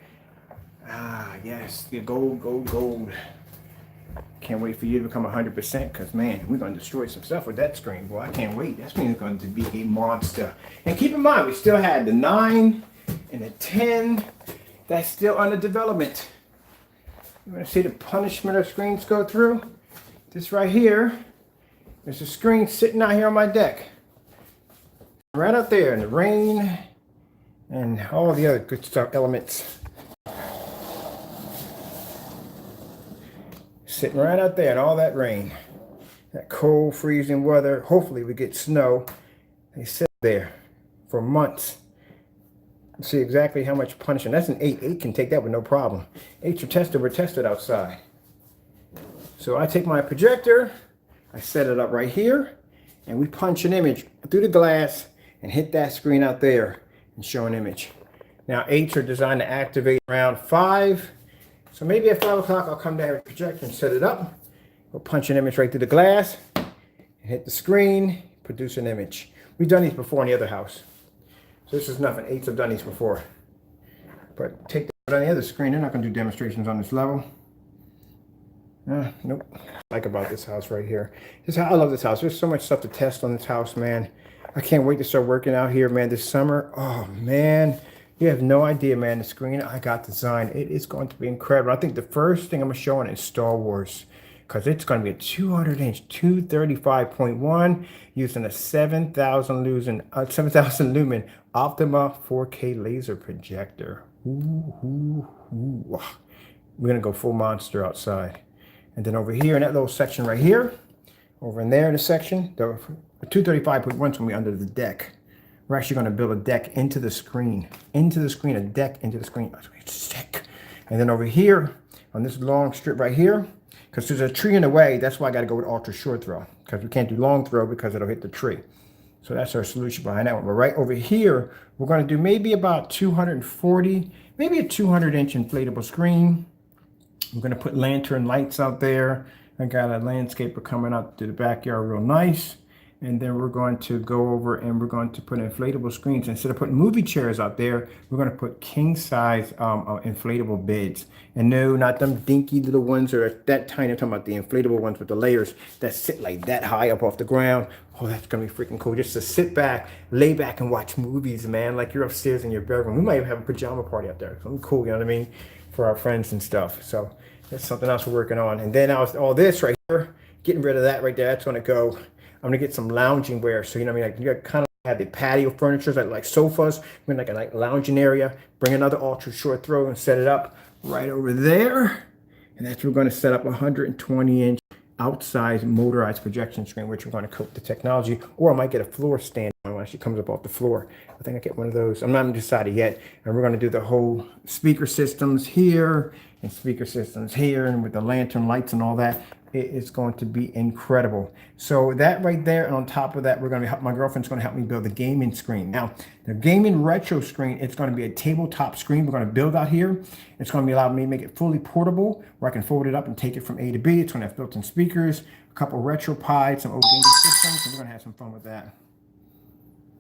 Ah, yes, the gold, gold, gold. Can't wait for you to become 100% because, man, we're going to destroy some stuff with that screen. Boy, I can't wait. That screen is going to be a monster. And keep in mind, we still had the 9 and the 10 that's still under development. You want to see the punishment of screens go through? This right here. There's a screen sitting out here on my deck. Right out there in the rain and all the other good stuff, elements. Sitting right out there in all that rain. That cold, freezing weather. Hopefully we get snow. They sit there for months. See exactly how much punishment. That's an 8. 8 can take that with no problem. 8s are tested. We're tested outside. So I take my projector, I set it up right here, and we punch an image through the glass and hit that screen out there and show an image. Now 8s are designed to activate around 5. So maybe at 5 o'clock I'll come down with the projector and set it up. We'll punch an image right through the glass, and hit the screen, produce an image. We've done these before in the other house. So this is nothing. 8s have done these before. But take that on the other screen. They're not going to do demonstrations on this level. Nope. I like about this house right here. I love this house. There's so much stuff to test on this house, man. I can't wait to start working out here, man, this summer. Oh, man. You have no idea, man. The screen I got designed, it is going to be incredible. I think the first thing I'm going to show on is Star Wars. Because it's going to be a 200-inch 235.1 using a 7,000 lumen Optima 4K laser projector. Ooh. We're going to go full monster outside. And then over here in that little section right here, over in there in the section, the 235.1 is going to be under the deck. We're actually going to build a deck into the screen. A deck into the screen. It's sick. And then over here, on this long strip right here, because there's a tree in the way, that's why I got to go with ultra short throw. Because we can't do long throw because it'll hit the tree. So that's our solution behind that one. But right over here, we're going to do maybe about 240, maybe a 200-inch inflatable screen. We're going to put lantern lights out there. I got a landscaper coming out to the backyard real nice. And then we're going to go over and we're going to put inflatable screens. Instead of putting movie chairs out there, we're going to put king-size inflatable beds. And no, not them dinky little ones or that tiny. I'm talking about the inflatable ones with the layers that sit like that high up off the ground. Oh, that's going to be freaking cool. Just to sit back, lay back and watch movies, man. Like you're upstairs in your bedroom. We might even have a pajama party out there. Something cool, you know what I mean? For our friends and stuff. So that's something else we're working on. And then all this right here, getting rid of that right there. That's going to go. I'm gonna get some lounging wear, so you know what I mean. Like you kind of have the patio furniture, like sofas. We're like a lounging area. Bring another ultra short throw and set it up right over there. And that's we're gonna set up a 120-inch outside motorized projection screen, which we're gonna coat the technology. Or I might get a floor stand when she comes up off the floor. I think I get one of those. I'm not decided yet. And we're gonna do the whole speaker systems here and speaker systems here, and with the lantern lights and all that. It is going to be incredible. So that right there, and on top of that, my girlfriend's going to help me build the gaming screen. Now, the gaming retro screen, it's going to be a tabletop screen we're going to build out here. It's going to be allowing me to make it fully portable, where I can fold it up and take it from A to B. It's going to have built-in speakers, a couple retro pods, some old gaming systems, and we're going to have some fun with that.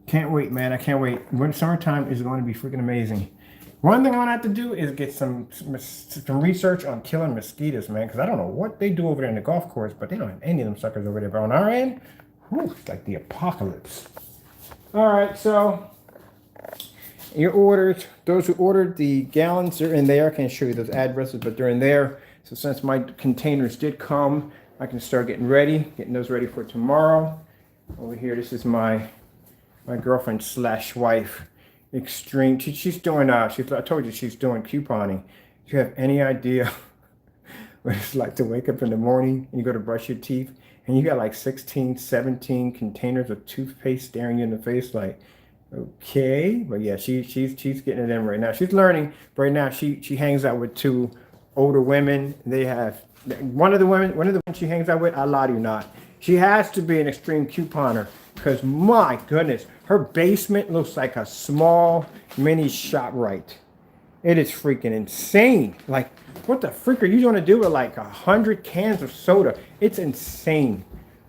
Can't wait, man. I can't wait. Summertime is going to be freaking amazing. One thing I'm gonna have to do is get some research on killing mosquitoes, man, because I don't know what they do over there in the golf course, but they don't have any of them suckers over there. But on our end, whew, it's like the apocalypse. All right, so your orders, those who ordered the gallons are in there. I can't show you those addresses, but they're in there. So since my containers did come, I can start getting those ready for tomorrow. Over here, this is my girlfriend / wife. Extreme. She's doing. I told you she's doing couponing. Do you have any idea what it's like to wake up in the morning and you go to brush your teeth and you got like 16, 17 containers of toothpaste staring you in the face? Like, okay, but yeah, she's getting it in right now. She's learning right now. She hangs out with 2 older women. They have one of the women she hangs out with. I lie to you not. She has to be an extreme couponer. Because, my goodness, her basement looks like a small mini ShopRite. It is freaking insane. Like, what the freak are you going to do with like 100 cans of soda? It's insane.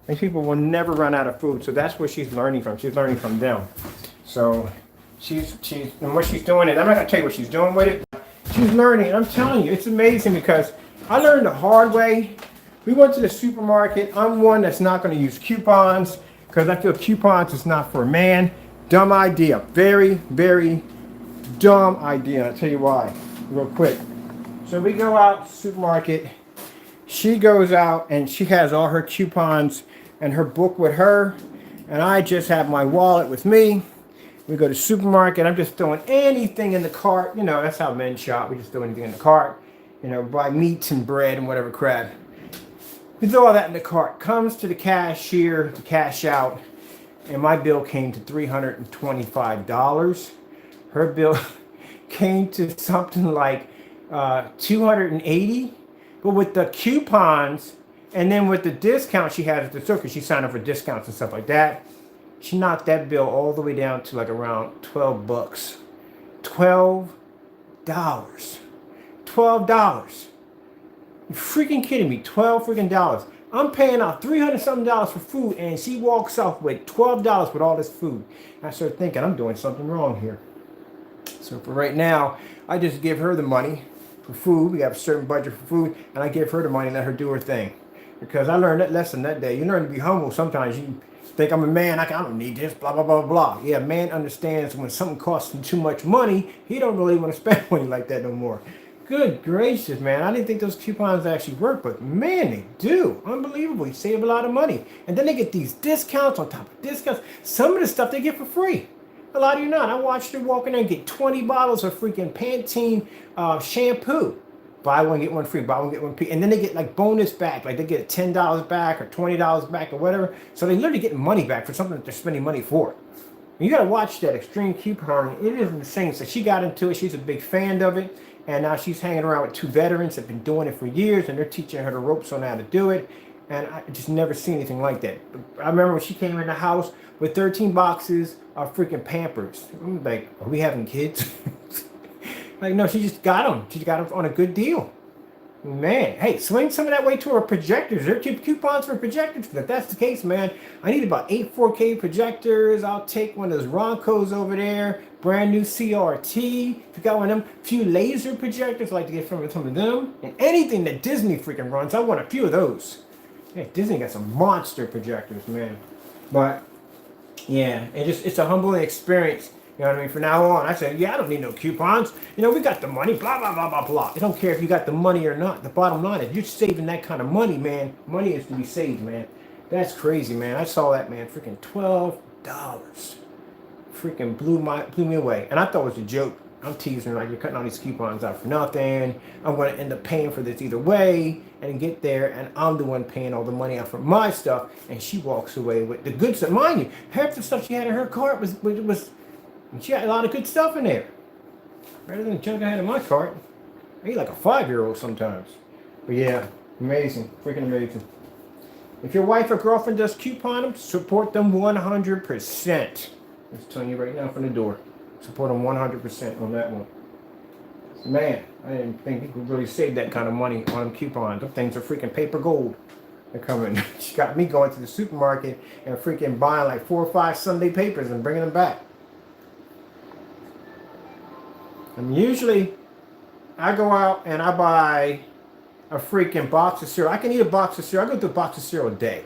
These people will never run out of food. So that's what she's learning from. She's learning from them. So and what she's doing is, I'm not going to tell you what she's doing with it. She's learning. I'm telling you, it's amazing because I learned the hard way. We went to the supermarket. I'm one that's not going to use coupons. Because I feel coupons is not for a man. Dumb idea. Very, very dumb idea. I'll tell you why. Real quick. So we go out to the supermarket. She goes out and she has all her coupons and her book with her. And I just have my wallet with me. We go to the supermarket. I'm just throwing anything in the cart. You know, that's how men shop. We just throw anything in the cart. You know, buy meats and bread and whatever crap. We throw all that in the cart. Comes to the cashier to cash out, and my bill came to $325. Her bill came to something like $280, but with the coupons and then with the discount she had at the store, because she signed up for discounts and stuff like that, she knocked that bill all the way down to like around $12. $12. $12. You freaking kidding me? $12 freaking dollars. I'm paying out $300 something for food, and she walks off with $12 with all this food. I started thinking I'm doing something wrong here. So for right now, I just give her the money for food. We have a certain budget for food, and I give her the money and let her do her thing. Because I learned that lesson that day. You learn to be humble. Sometimes you think I'm a man, I don't need this, blah, blah, blah, blah. Yeah, a man understands when something costs him too much money, he don't really want to spend money like that no more. Good gracious, man. I didn't think those coupons actually work, but man, they do. Unbelievable. You save a lot of money. And then they get these discounts on top of discounts. Some of the stuff they get for free. A lot of you not. I watched her walk in there and get 20 bottles of freaking Pantene shampoo. Buy one, get one free. Buy one, get one free. And then they get like bonus back. Like they get $10 back or $20 back or whatever. So they literally get money back for something that they're spending money for. You got to watch that extreme couponing. It is insane. So she got into it. She's a big fan of it. And now she's hanging around with two veterans that have been doing it for years. And they're teaching her the ropes on how to do it. And I just never seen anything like that. I remember when she came in the house with 13 boxes of freaking Pampers. I'm like, are we having kids? Like, no, she just got them. She got them on a good deal. Man, hey, swing some of that way to her projectors. There are coupons for projectors. If that's the case, man, I need about 8 4K projectors. I'll take one of those Roncos over there. Brand new CRT. If you got one of them, few laser projectors, I'd like to get some of them. And anything that Disney freaking runs, I want a few of those. Hey, Disney got some monster projectors, man. But yeah, it's a humbling experience. You know what I mean? From now on, I said, yeah, I don't need no coupons. You know, we got the money, blah, blah, blah, blah, blah. I don't care if you got the money or not. The bottom line is you're saving that kind of money, man. Money is to be saved, man. That's crazy, man. I saw that, man. Freaking $12. Freaking blew me away. And I thought it was a joke. I'm teasing, like, you're cutting all these coupons out for nothing. I'm going to end up paying for this either way and get there, and I'm the one paying all the money out for my stuff, and she walks away with the good stuff. Mind you, half the stuff she had in her cart was she had a lot of good stuff in there. Better than the junk I had in my cart. I eat like a 5-year-old sometimes. But yeah, amazing. Freaking amazing. If your wife or girlfriend does coupon them, support them 100%. I'm just telling you right now from the door. Support them 100% on that one. Man, I didn't think you could really save that kind of money on them coupons. Them things are freaking paper gold. They're coming. She got me going to the supermarket and freaking buying like 4 or 5 Sunday papers and bringing them back. And usually, I go out and I buy a freaking box of cereal. I can eat a box of cereal. I go through a box of cereal a day.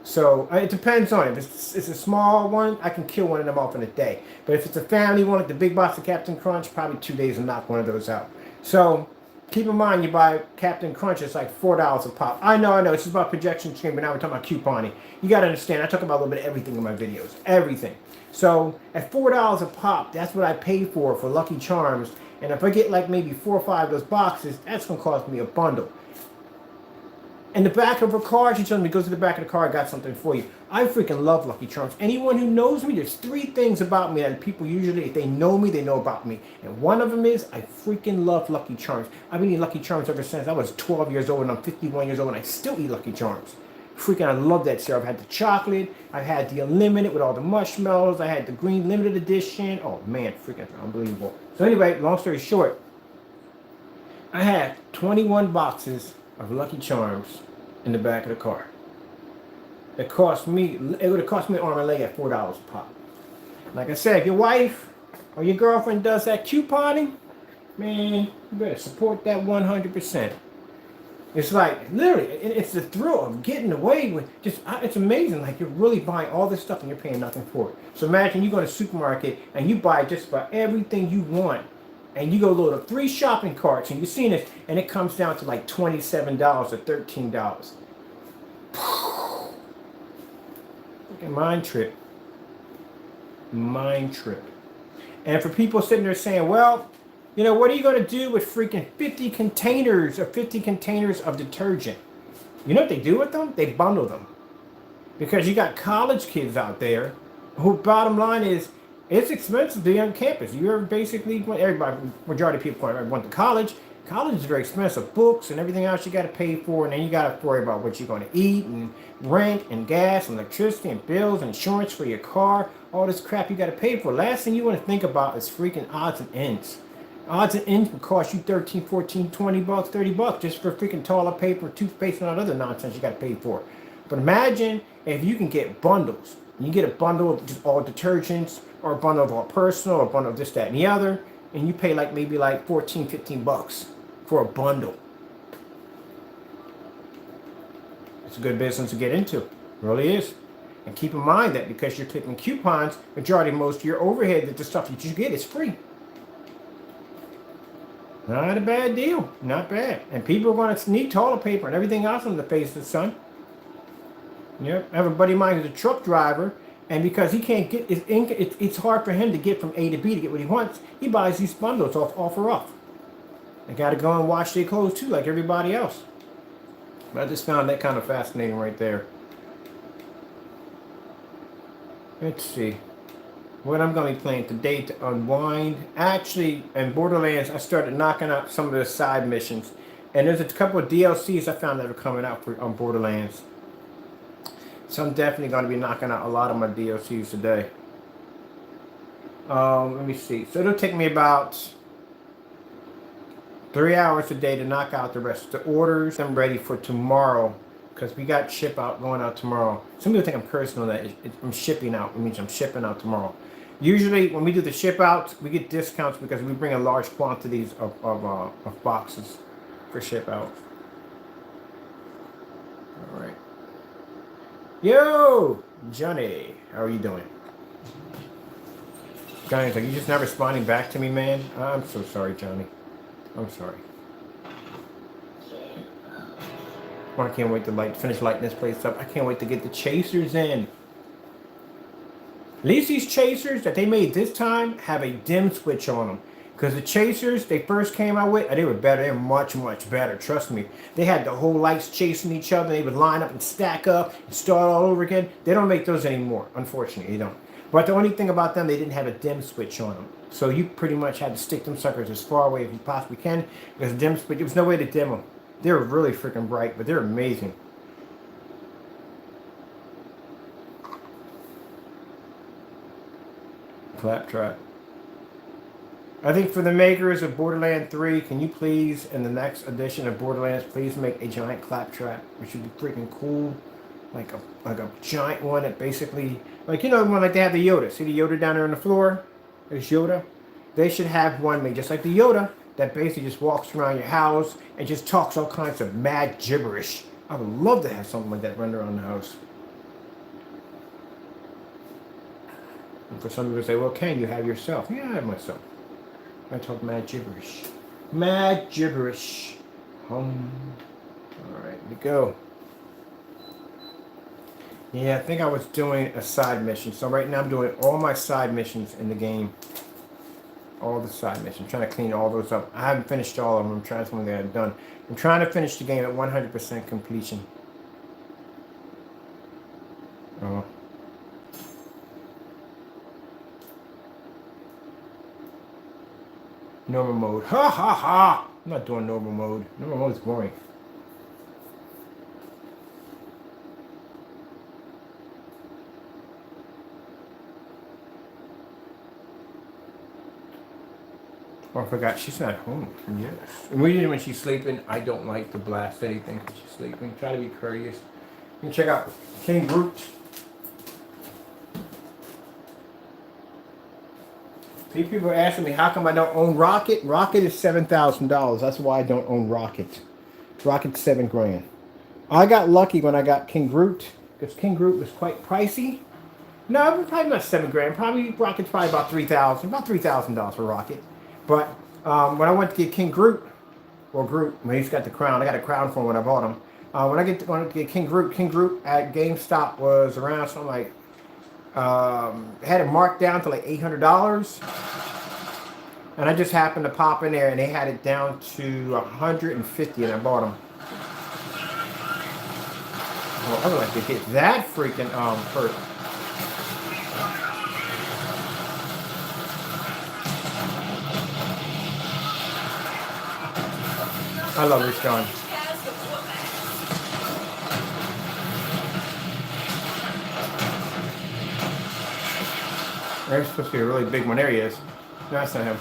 So it depends on it. If it's a small one, I can kill one of them off in a day. But if it's a family one, like the big box of Captain Crunch, probably 2 days to knock one of those out. So keep in mind, you buy Captain Crunch, it's like $4 a pop. I know, it's just about projection screen, but now we're talking about couponing. You got to understand, I talk about a little bit of everything in my videos. Everything. So at $4 a pop, that's what I pay for Lucky Charms. And if I get like maybe 4 or 5 of those boxes, that's going to cost me a bundle. In the back of her car, she tells me, go to the back of the car, I got something for you. I freaking love Lucky Charms. Anyone who knows me, there's 3 things about me that people usually, if they know me, they know about me. And one of them is, I freaking love Lucky Charms. I've been eating Lucky Charms ever since I was 12 years old, and I'm 51 years old, and I still eat Lucky Charms. Freaking, I love that cereal. I've had the chocolate, I've had the unlimited with all the marshmallows, I had the green limited edition. Oh man, freaking unbelievable. So anyway, long story short, I had 21 boxes of Lucky Charms in the back of the car. It would have cost me an arm and leg at $4 a pop. Like I said, if your wife or your girlfriend does that couponing, man, you better support that 100%. It's like, literally, it's the thrill of getting away with it's amazing. Like, you're really buying all this stuff and you're paying nothing for it. So imagine you go to the supermarket and you buy just about everything you want. And you go load up 3 shopping carts and you've seen it, and it comes down to like $27 or $13. Fucking mind trip. Mind trip. And for people sitting there saying, well, you know, what are you going to do with freaking 50 containers of detergent? You know what they do with them? They bundle them. Because you got college kids out there who, bottom line is, it's expensive to be on campus. You're basically, everybody, majority of people went to college. College is very expensive. Books and everything else you got to pay for. And then you got to worry about what you're going to eat and rent and gas and electricity and bills and insurance for your car. All this crap you got to pay for. Last thing you want to think about is freaking odds and ends. Odds and ends can cost you 13, 14, 20 bucks, 30 bucks just for freaking toilet paper, toothpaste, and all that other nonsense you got to pay for. But imagine if you can get bundles. You get a bundle of just all detergents, or a bundle of all personal, or a bundle of this, that, and the other, and you pay like maybe like 14, 15 bucks for a bundle. It's a good business to get into. It really is. And keep in mind that because you're clicking coupons, majority, most of your overhead, that the stuff that you get is free. Not a bad deal. Not bad. And people are going to need toilet paper and everything else on the face of the sun. Yep. I have a buddy of mine who's a truck driver, and because he can't get his income, it's hard for him to get from A to B to get what he wants. He buys these bundles off. They got to go and wash their clothes too, like everybody else. But I just found that kind of fascinating right there. Let's see what I'm going to be playing today to unwind. Actually, in Borderlands, I started knocking out some of the side missions, and there's a couple of DLCs I found that are coming out on Borderlands. So I'm definitely going to be knocking out a lot of my DLCs today. Let me see. So it'll take me about 3 hours a day to knock out the rest of the orders. I'm ready for tomorrow because we got ship out going out tomorrow. Some people think I'm cursing on that. I'm shipping out. It means I'm shipping out tomorrow. Usually when we do the ship outs, we get discounts because we bring in large quantities of boxes for ship out. All right. Yo, Johnny, how are you doing? Johnny's like, you just not responding back to me, man? I'm so sorry, Johnny. I'm sorry. Well, I can't wait to finish lighting this place up. I can't wait to get the chasers in. At least these chasers that they made this time have a dim switch on them. Because the chasers they first came out with, they were better. They were much, much better. Trust me. They had the whole lights chasing each other. They would line up and stack up and start all over again. They don't make those anymore. Unfortunately, they don't. But the only thing about them, they didn't have a dim switch on them. So you pretty much had to stick them suckers as far away as you possibly can. Because dim switch, there was no way to dim them. They were really freaking bright, but they're amazing. Claptrap. I think for the makers of Borderlands 3, can you please, in the next edition of Borderlands, please make a giant claptrap, which would be freaking cool. Like a giant one that basically, like, you know, one like they have the Yoda. See the Yoda down there on the floor? There's Yoda. They should have one made just like the Yoda that basically just walks around your house and just talks all kinds of mad gibberish. I would love to have something like that run around the house. And for some people say, well, Ken, you have yourself. Yeah, I have myself. I talk mad gibberish. Mad gibberish. Alright, we go. Yeah, I think I was doing a side mission. So right now I'm doing all my side missions in the game. All the side missions. I'm trying to clean all those up. I haven't finished all of them. I'm trying to get it done. I'm trying to finish the game at 100% completion. Oh. Normal mode. Ha ha ha! I'm not doing normal mode. Normal mode is boring. Oh, I forgot. She's not home. Yes. And usually when she's sleeping, I don't like to blast anything when she's sleeping. Try to be courteous. You can check out King Groot. People are asking me, how come I don't own Rocket? Rocket is $7,000. That's why I don't own Rocket. Rocket's $7,000. I got lucky when I got King Groot, because King Groot was quite pricey. No, probably not $7,000. Probably Rocket's probably about $3,000. About $3,000 for Rocket. But when I went to get King Groot, or Groot, when he's got the crown, I got a crown for him when I bought him. When I wanted to get King Groot at GameStop was around something like, had it marked down to like $800. And I just happened to pop in there and they had it down to $150 and I bought them. Well, I would like to get that freaking hurt. I love this gun. There's supposed to be a really big one. There he is. No, that's not him.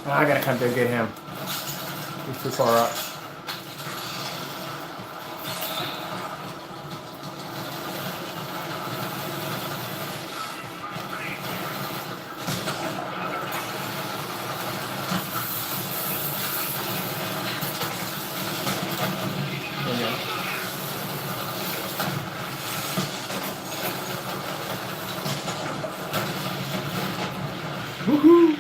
I gotta come to get him. He's too far up. Woohoo!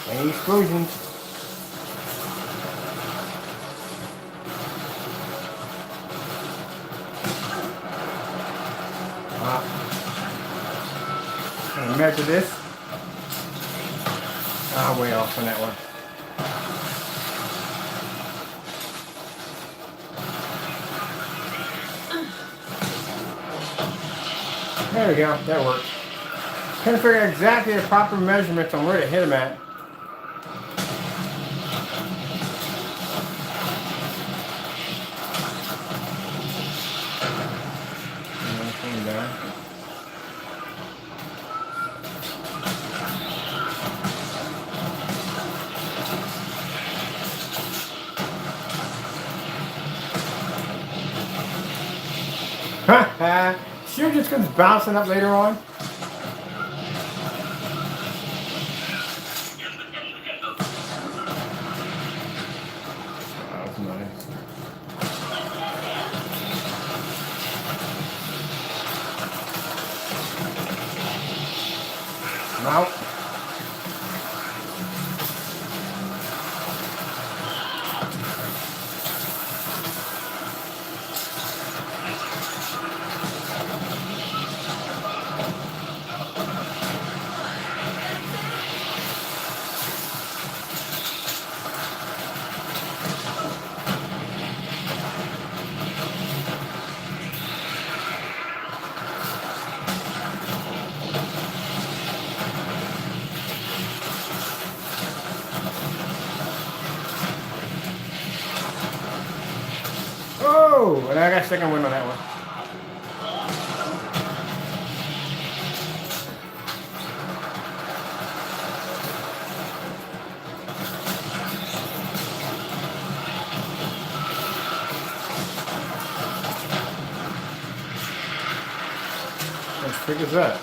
Any explosions? Gonna measure this. Way off on that one. There we go. That worked. Couldn't figure out exactly the proper measurements on where to hit him at. Sure just comes bouncing up later on. That was nice. Now. Oh, and I got second win on that one. What trick is that?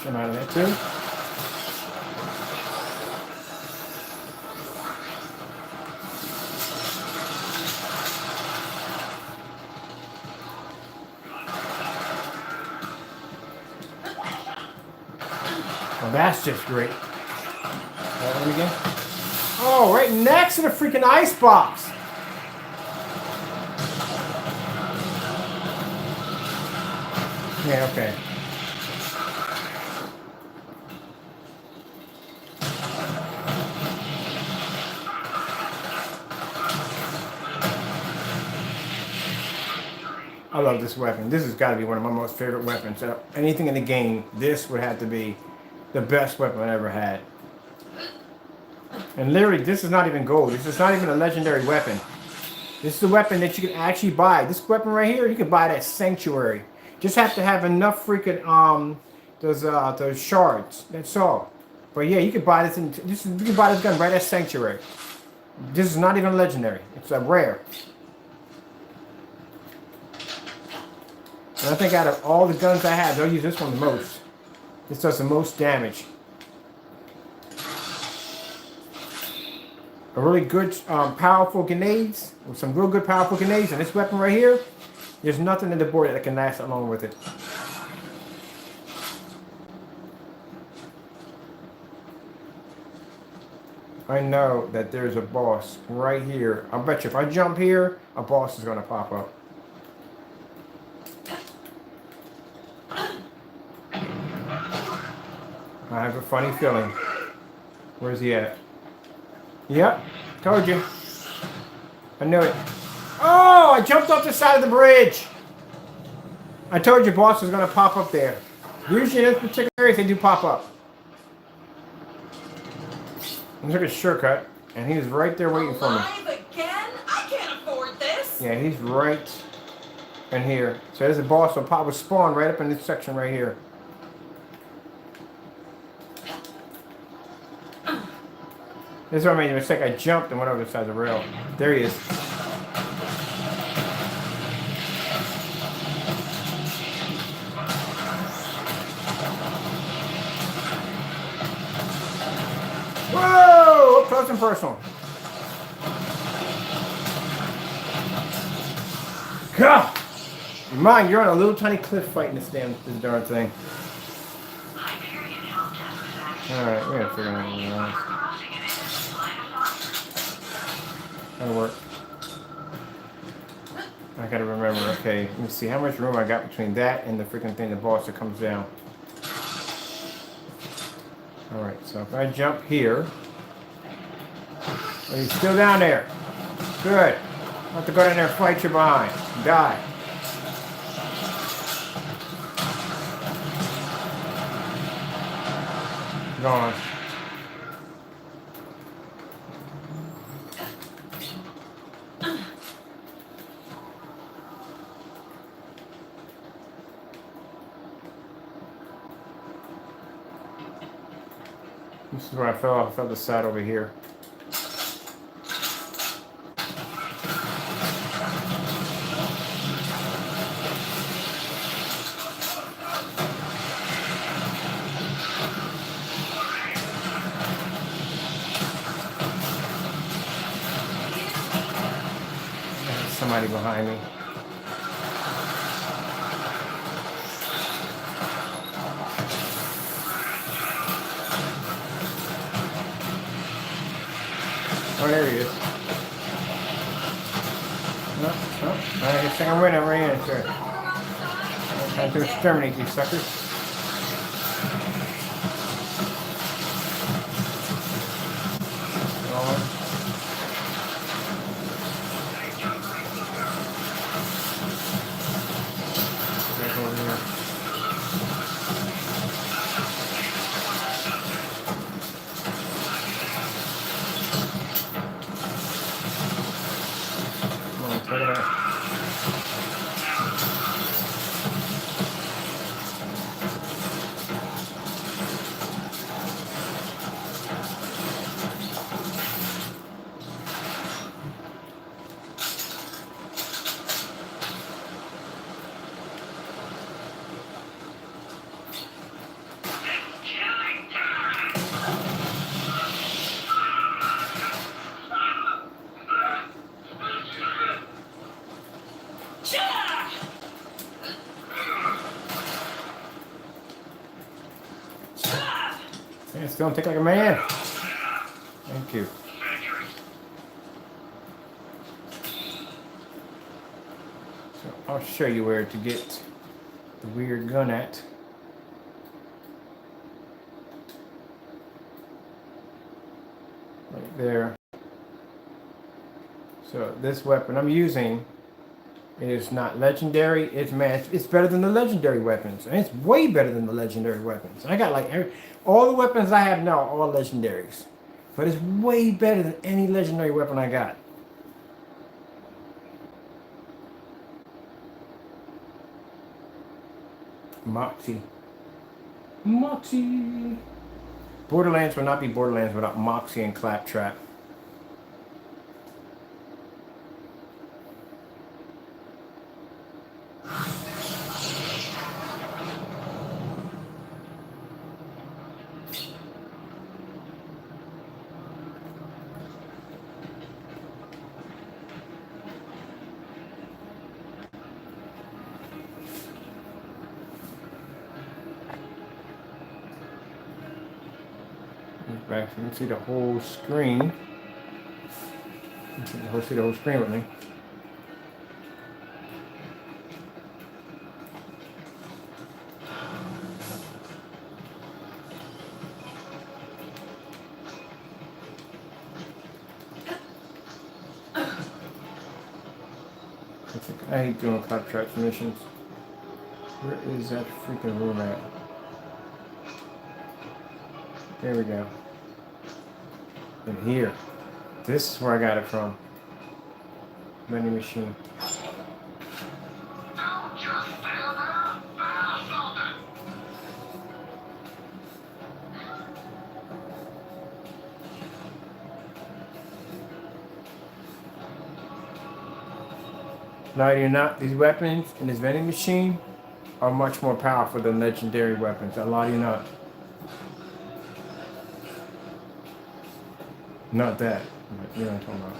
Come out of that too. Well, that's just great. That one again. Oh, right next to the freaking ice box. Yeah, okay. I love this weapon. This has got to be one of my most favorite weapons. Anything in the game, this would have to be the best weapon I ever had. And literally, this is not even gold. This is not even a legendary weapon. This is a weapon that you can actually buy. This weapon right here, you can buy it at Sanctuary. Just have to have enough freaking those shards. That's all. But yeah, you can buy this. You can buy this gun right at Sanctuary. This is not even legendary. It's a rare. And I think out of all the guns I have, they'll use this one the most. This does the most damage. A really good, powerful grenades, with some real good powerful grenades, and this weapon right here, there's nothing in the board that can last along with it. I know that there's a boss right here. I bet you if I jump here, a boss is going to pop up. I have a funny feeling. Where's he at? Yep, told you. I knew it. Oh, I jumped off the side of the bridge. I told you boss was going to pop up there. Usually in this particular area, they do pop up. I took a shortcut, and he was right there waiting for me. Alive again? I can't afford this. Yeah, he's right in here. So there's a boss will spawn right up in this section right here. This is what I made a mistake. I jumped and went over the side of the rail. There he is. Whoa! Up close and personal. God! Mind, you're on a little tiny cliff fighting this darn thing. Alright, we gotta figure out what it is. That'll work. I gotta remember, okay, let me see how much room I got between that and the freaking thing, the boss that comes down. Alright, so if I jump here. Oh, he's still down there. Good. I'll have to go down there and fight you behind. Die. Gone. This is where I fell off. I fell the side over here. There's somebody behind me. Oh, there he is. I guess I'm winning. I'm right in. Sure. Time to exterminate these suckers. Back over here. Look at that. Stand still and take like a man. Thank you. So I'll show you where to get the weird gun at. Right there. So this weapon I'm using is not legendary. It's better than the legendary weapons, and it's way better than the legendary weapons. I got like all the weapons I have now are all legendaries, but it's way better than any legendary weapon I got. Moxie. Moxie. Borderlands will not be Borderlands without Moxie and Claptrap. Back so you can see the whole screen. You can see the whole screen with me. I hate doing Claptrap missions. Where is that freaking room at? There we go. And here. This is where I got it from. Vending machine. Now you're not. These weapons in this vending machine are much more powerful than legendary weapons. A lot of you not. Not that. You know what I'm talking about.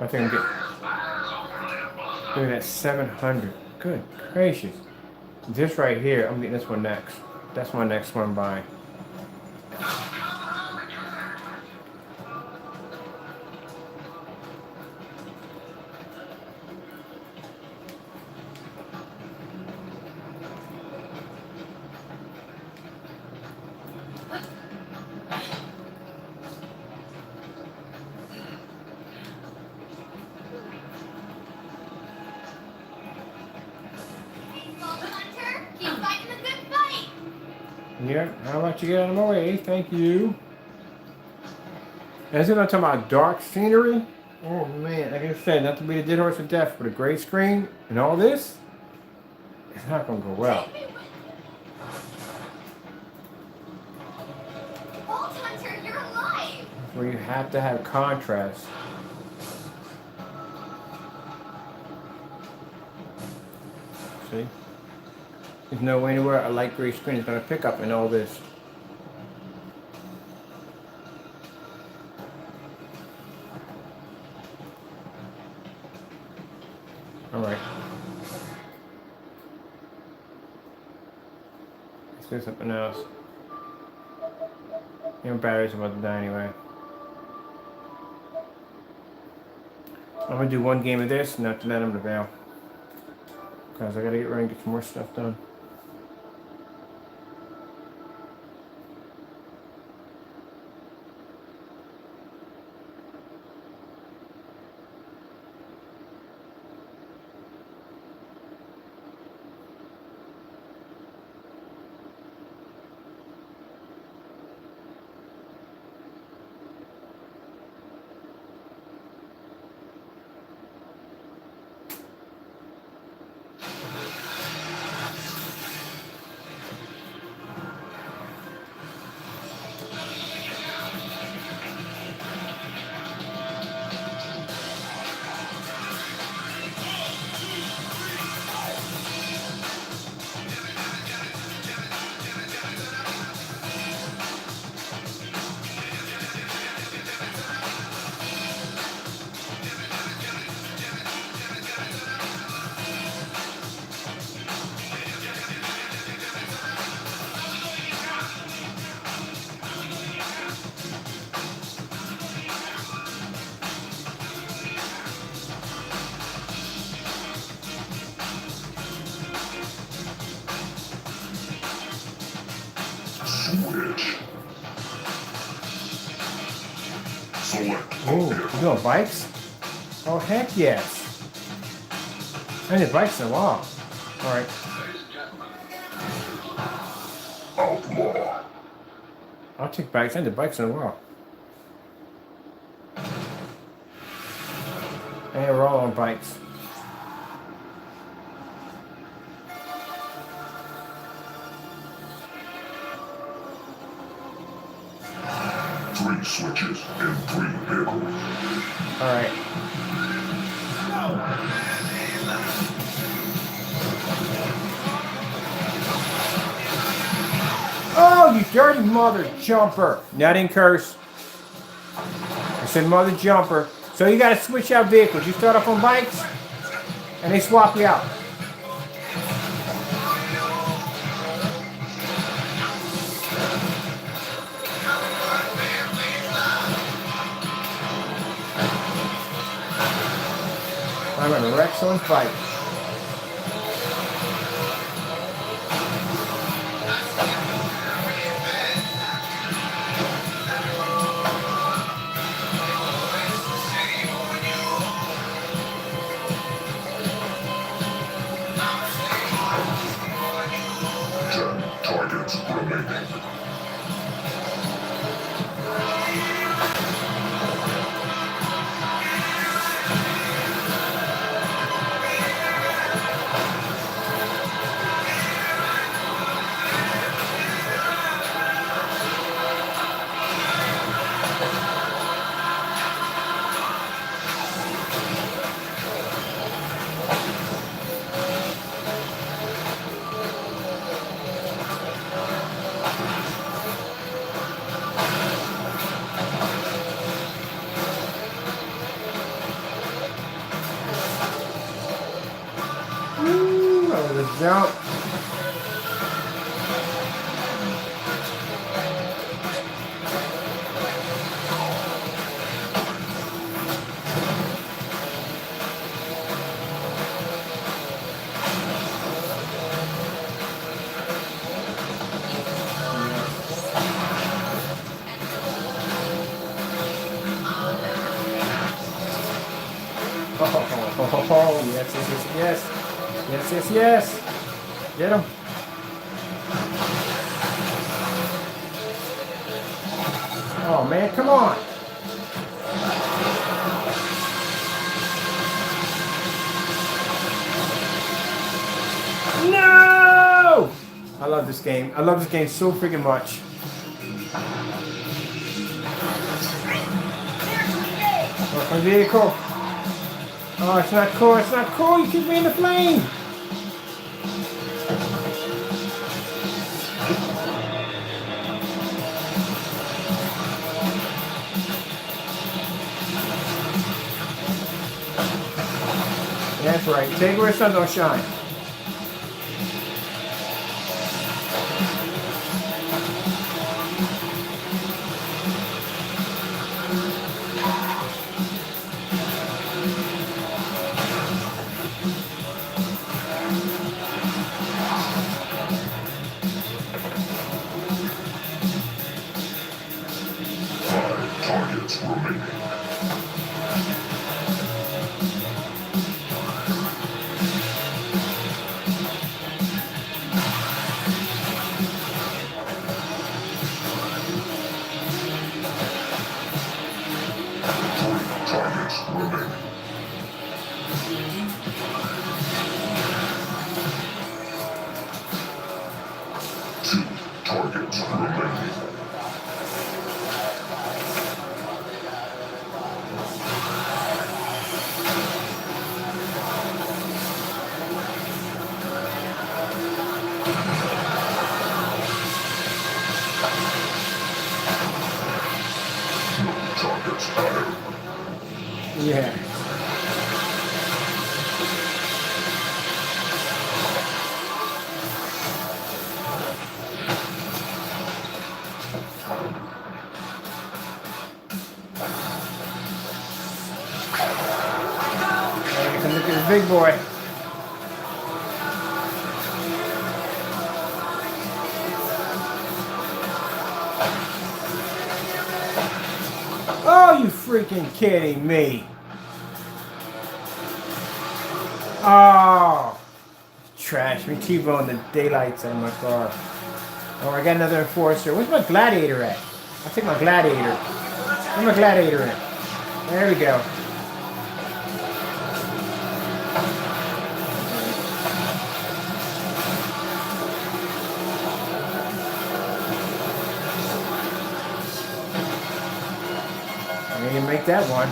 I think I'm getting. Look at that 700. Good gracious. This right here, I'm getting this one next. That's my next one by. Yeah, how about you get out of my way? Thank you. As if I'm talking about dark scenery. Oh man, like I said, not to be the dead horse of death, but a gray screen and all this, it's not gonna go well. Vault Hunter, you're alive! Where you have to have contrast. See? There's no way anywhere a light gray screen is gonna pick up in all this. Alright. Let's do something else. Your battery's about to die anyway. I'm gonna do one game of this and after that I'm gonna bail. Because I gotta get ready and get some more stuff done. Oh, you doing bikes? Oh, heck yes. I need bikes in a while. Alright. Outlaw. I'll take bikes. I need bikes in a while. And we're all on bikes. switches and 3 vehicles. Alright. Oh, you dirty mother jumper. No, I didn't curse. I said mother jumper. So you gotta switch out vehicles. You start off on bikes, and they swap you out. I'm gonna wreck someone's bike. Targets remaining. Over the jump. Oh, yes, yes, yes, yes. Yes, yes, yes. Get him. Oh, man, come on. No! I love this game. I love this game so freaking much. Work on vehicle. Oh, it's not cool. It's not cool. You keep me in the flame. That's right. Take where the sun don't shine. Targets remaining. Targets remaining. 2 targets remaining. Targets ahead. Yeah. Look at the big boy. Oh, you freaking kidding me. Oh, trash. Me T-bone the daylights on my car. Oh, I got another enforcer. Where's my gladiator at? I'll take my gladiator. Where's my gladiator at? There we go. make that one.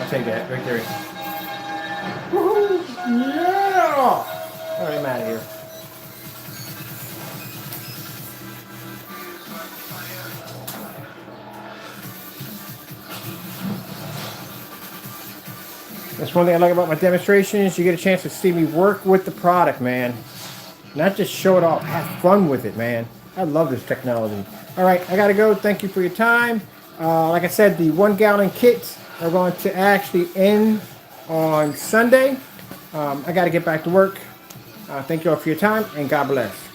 I'll take that right there. Woohoo! Yeah! All right, I'm out of here. That's one thing I like about my demonstrations. You get a chance to see me work with the product, man. Not just show it off. Have fun with it, man. I love this technology. All right, I got to go. Thank you for your time. Like I said, the 1 gallon kits are going to actually end on Sunday. I got to get back to work. Thank you all for your time, and God bless.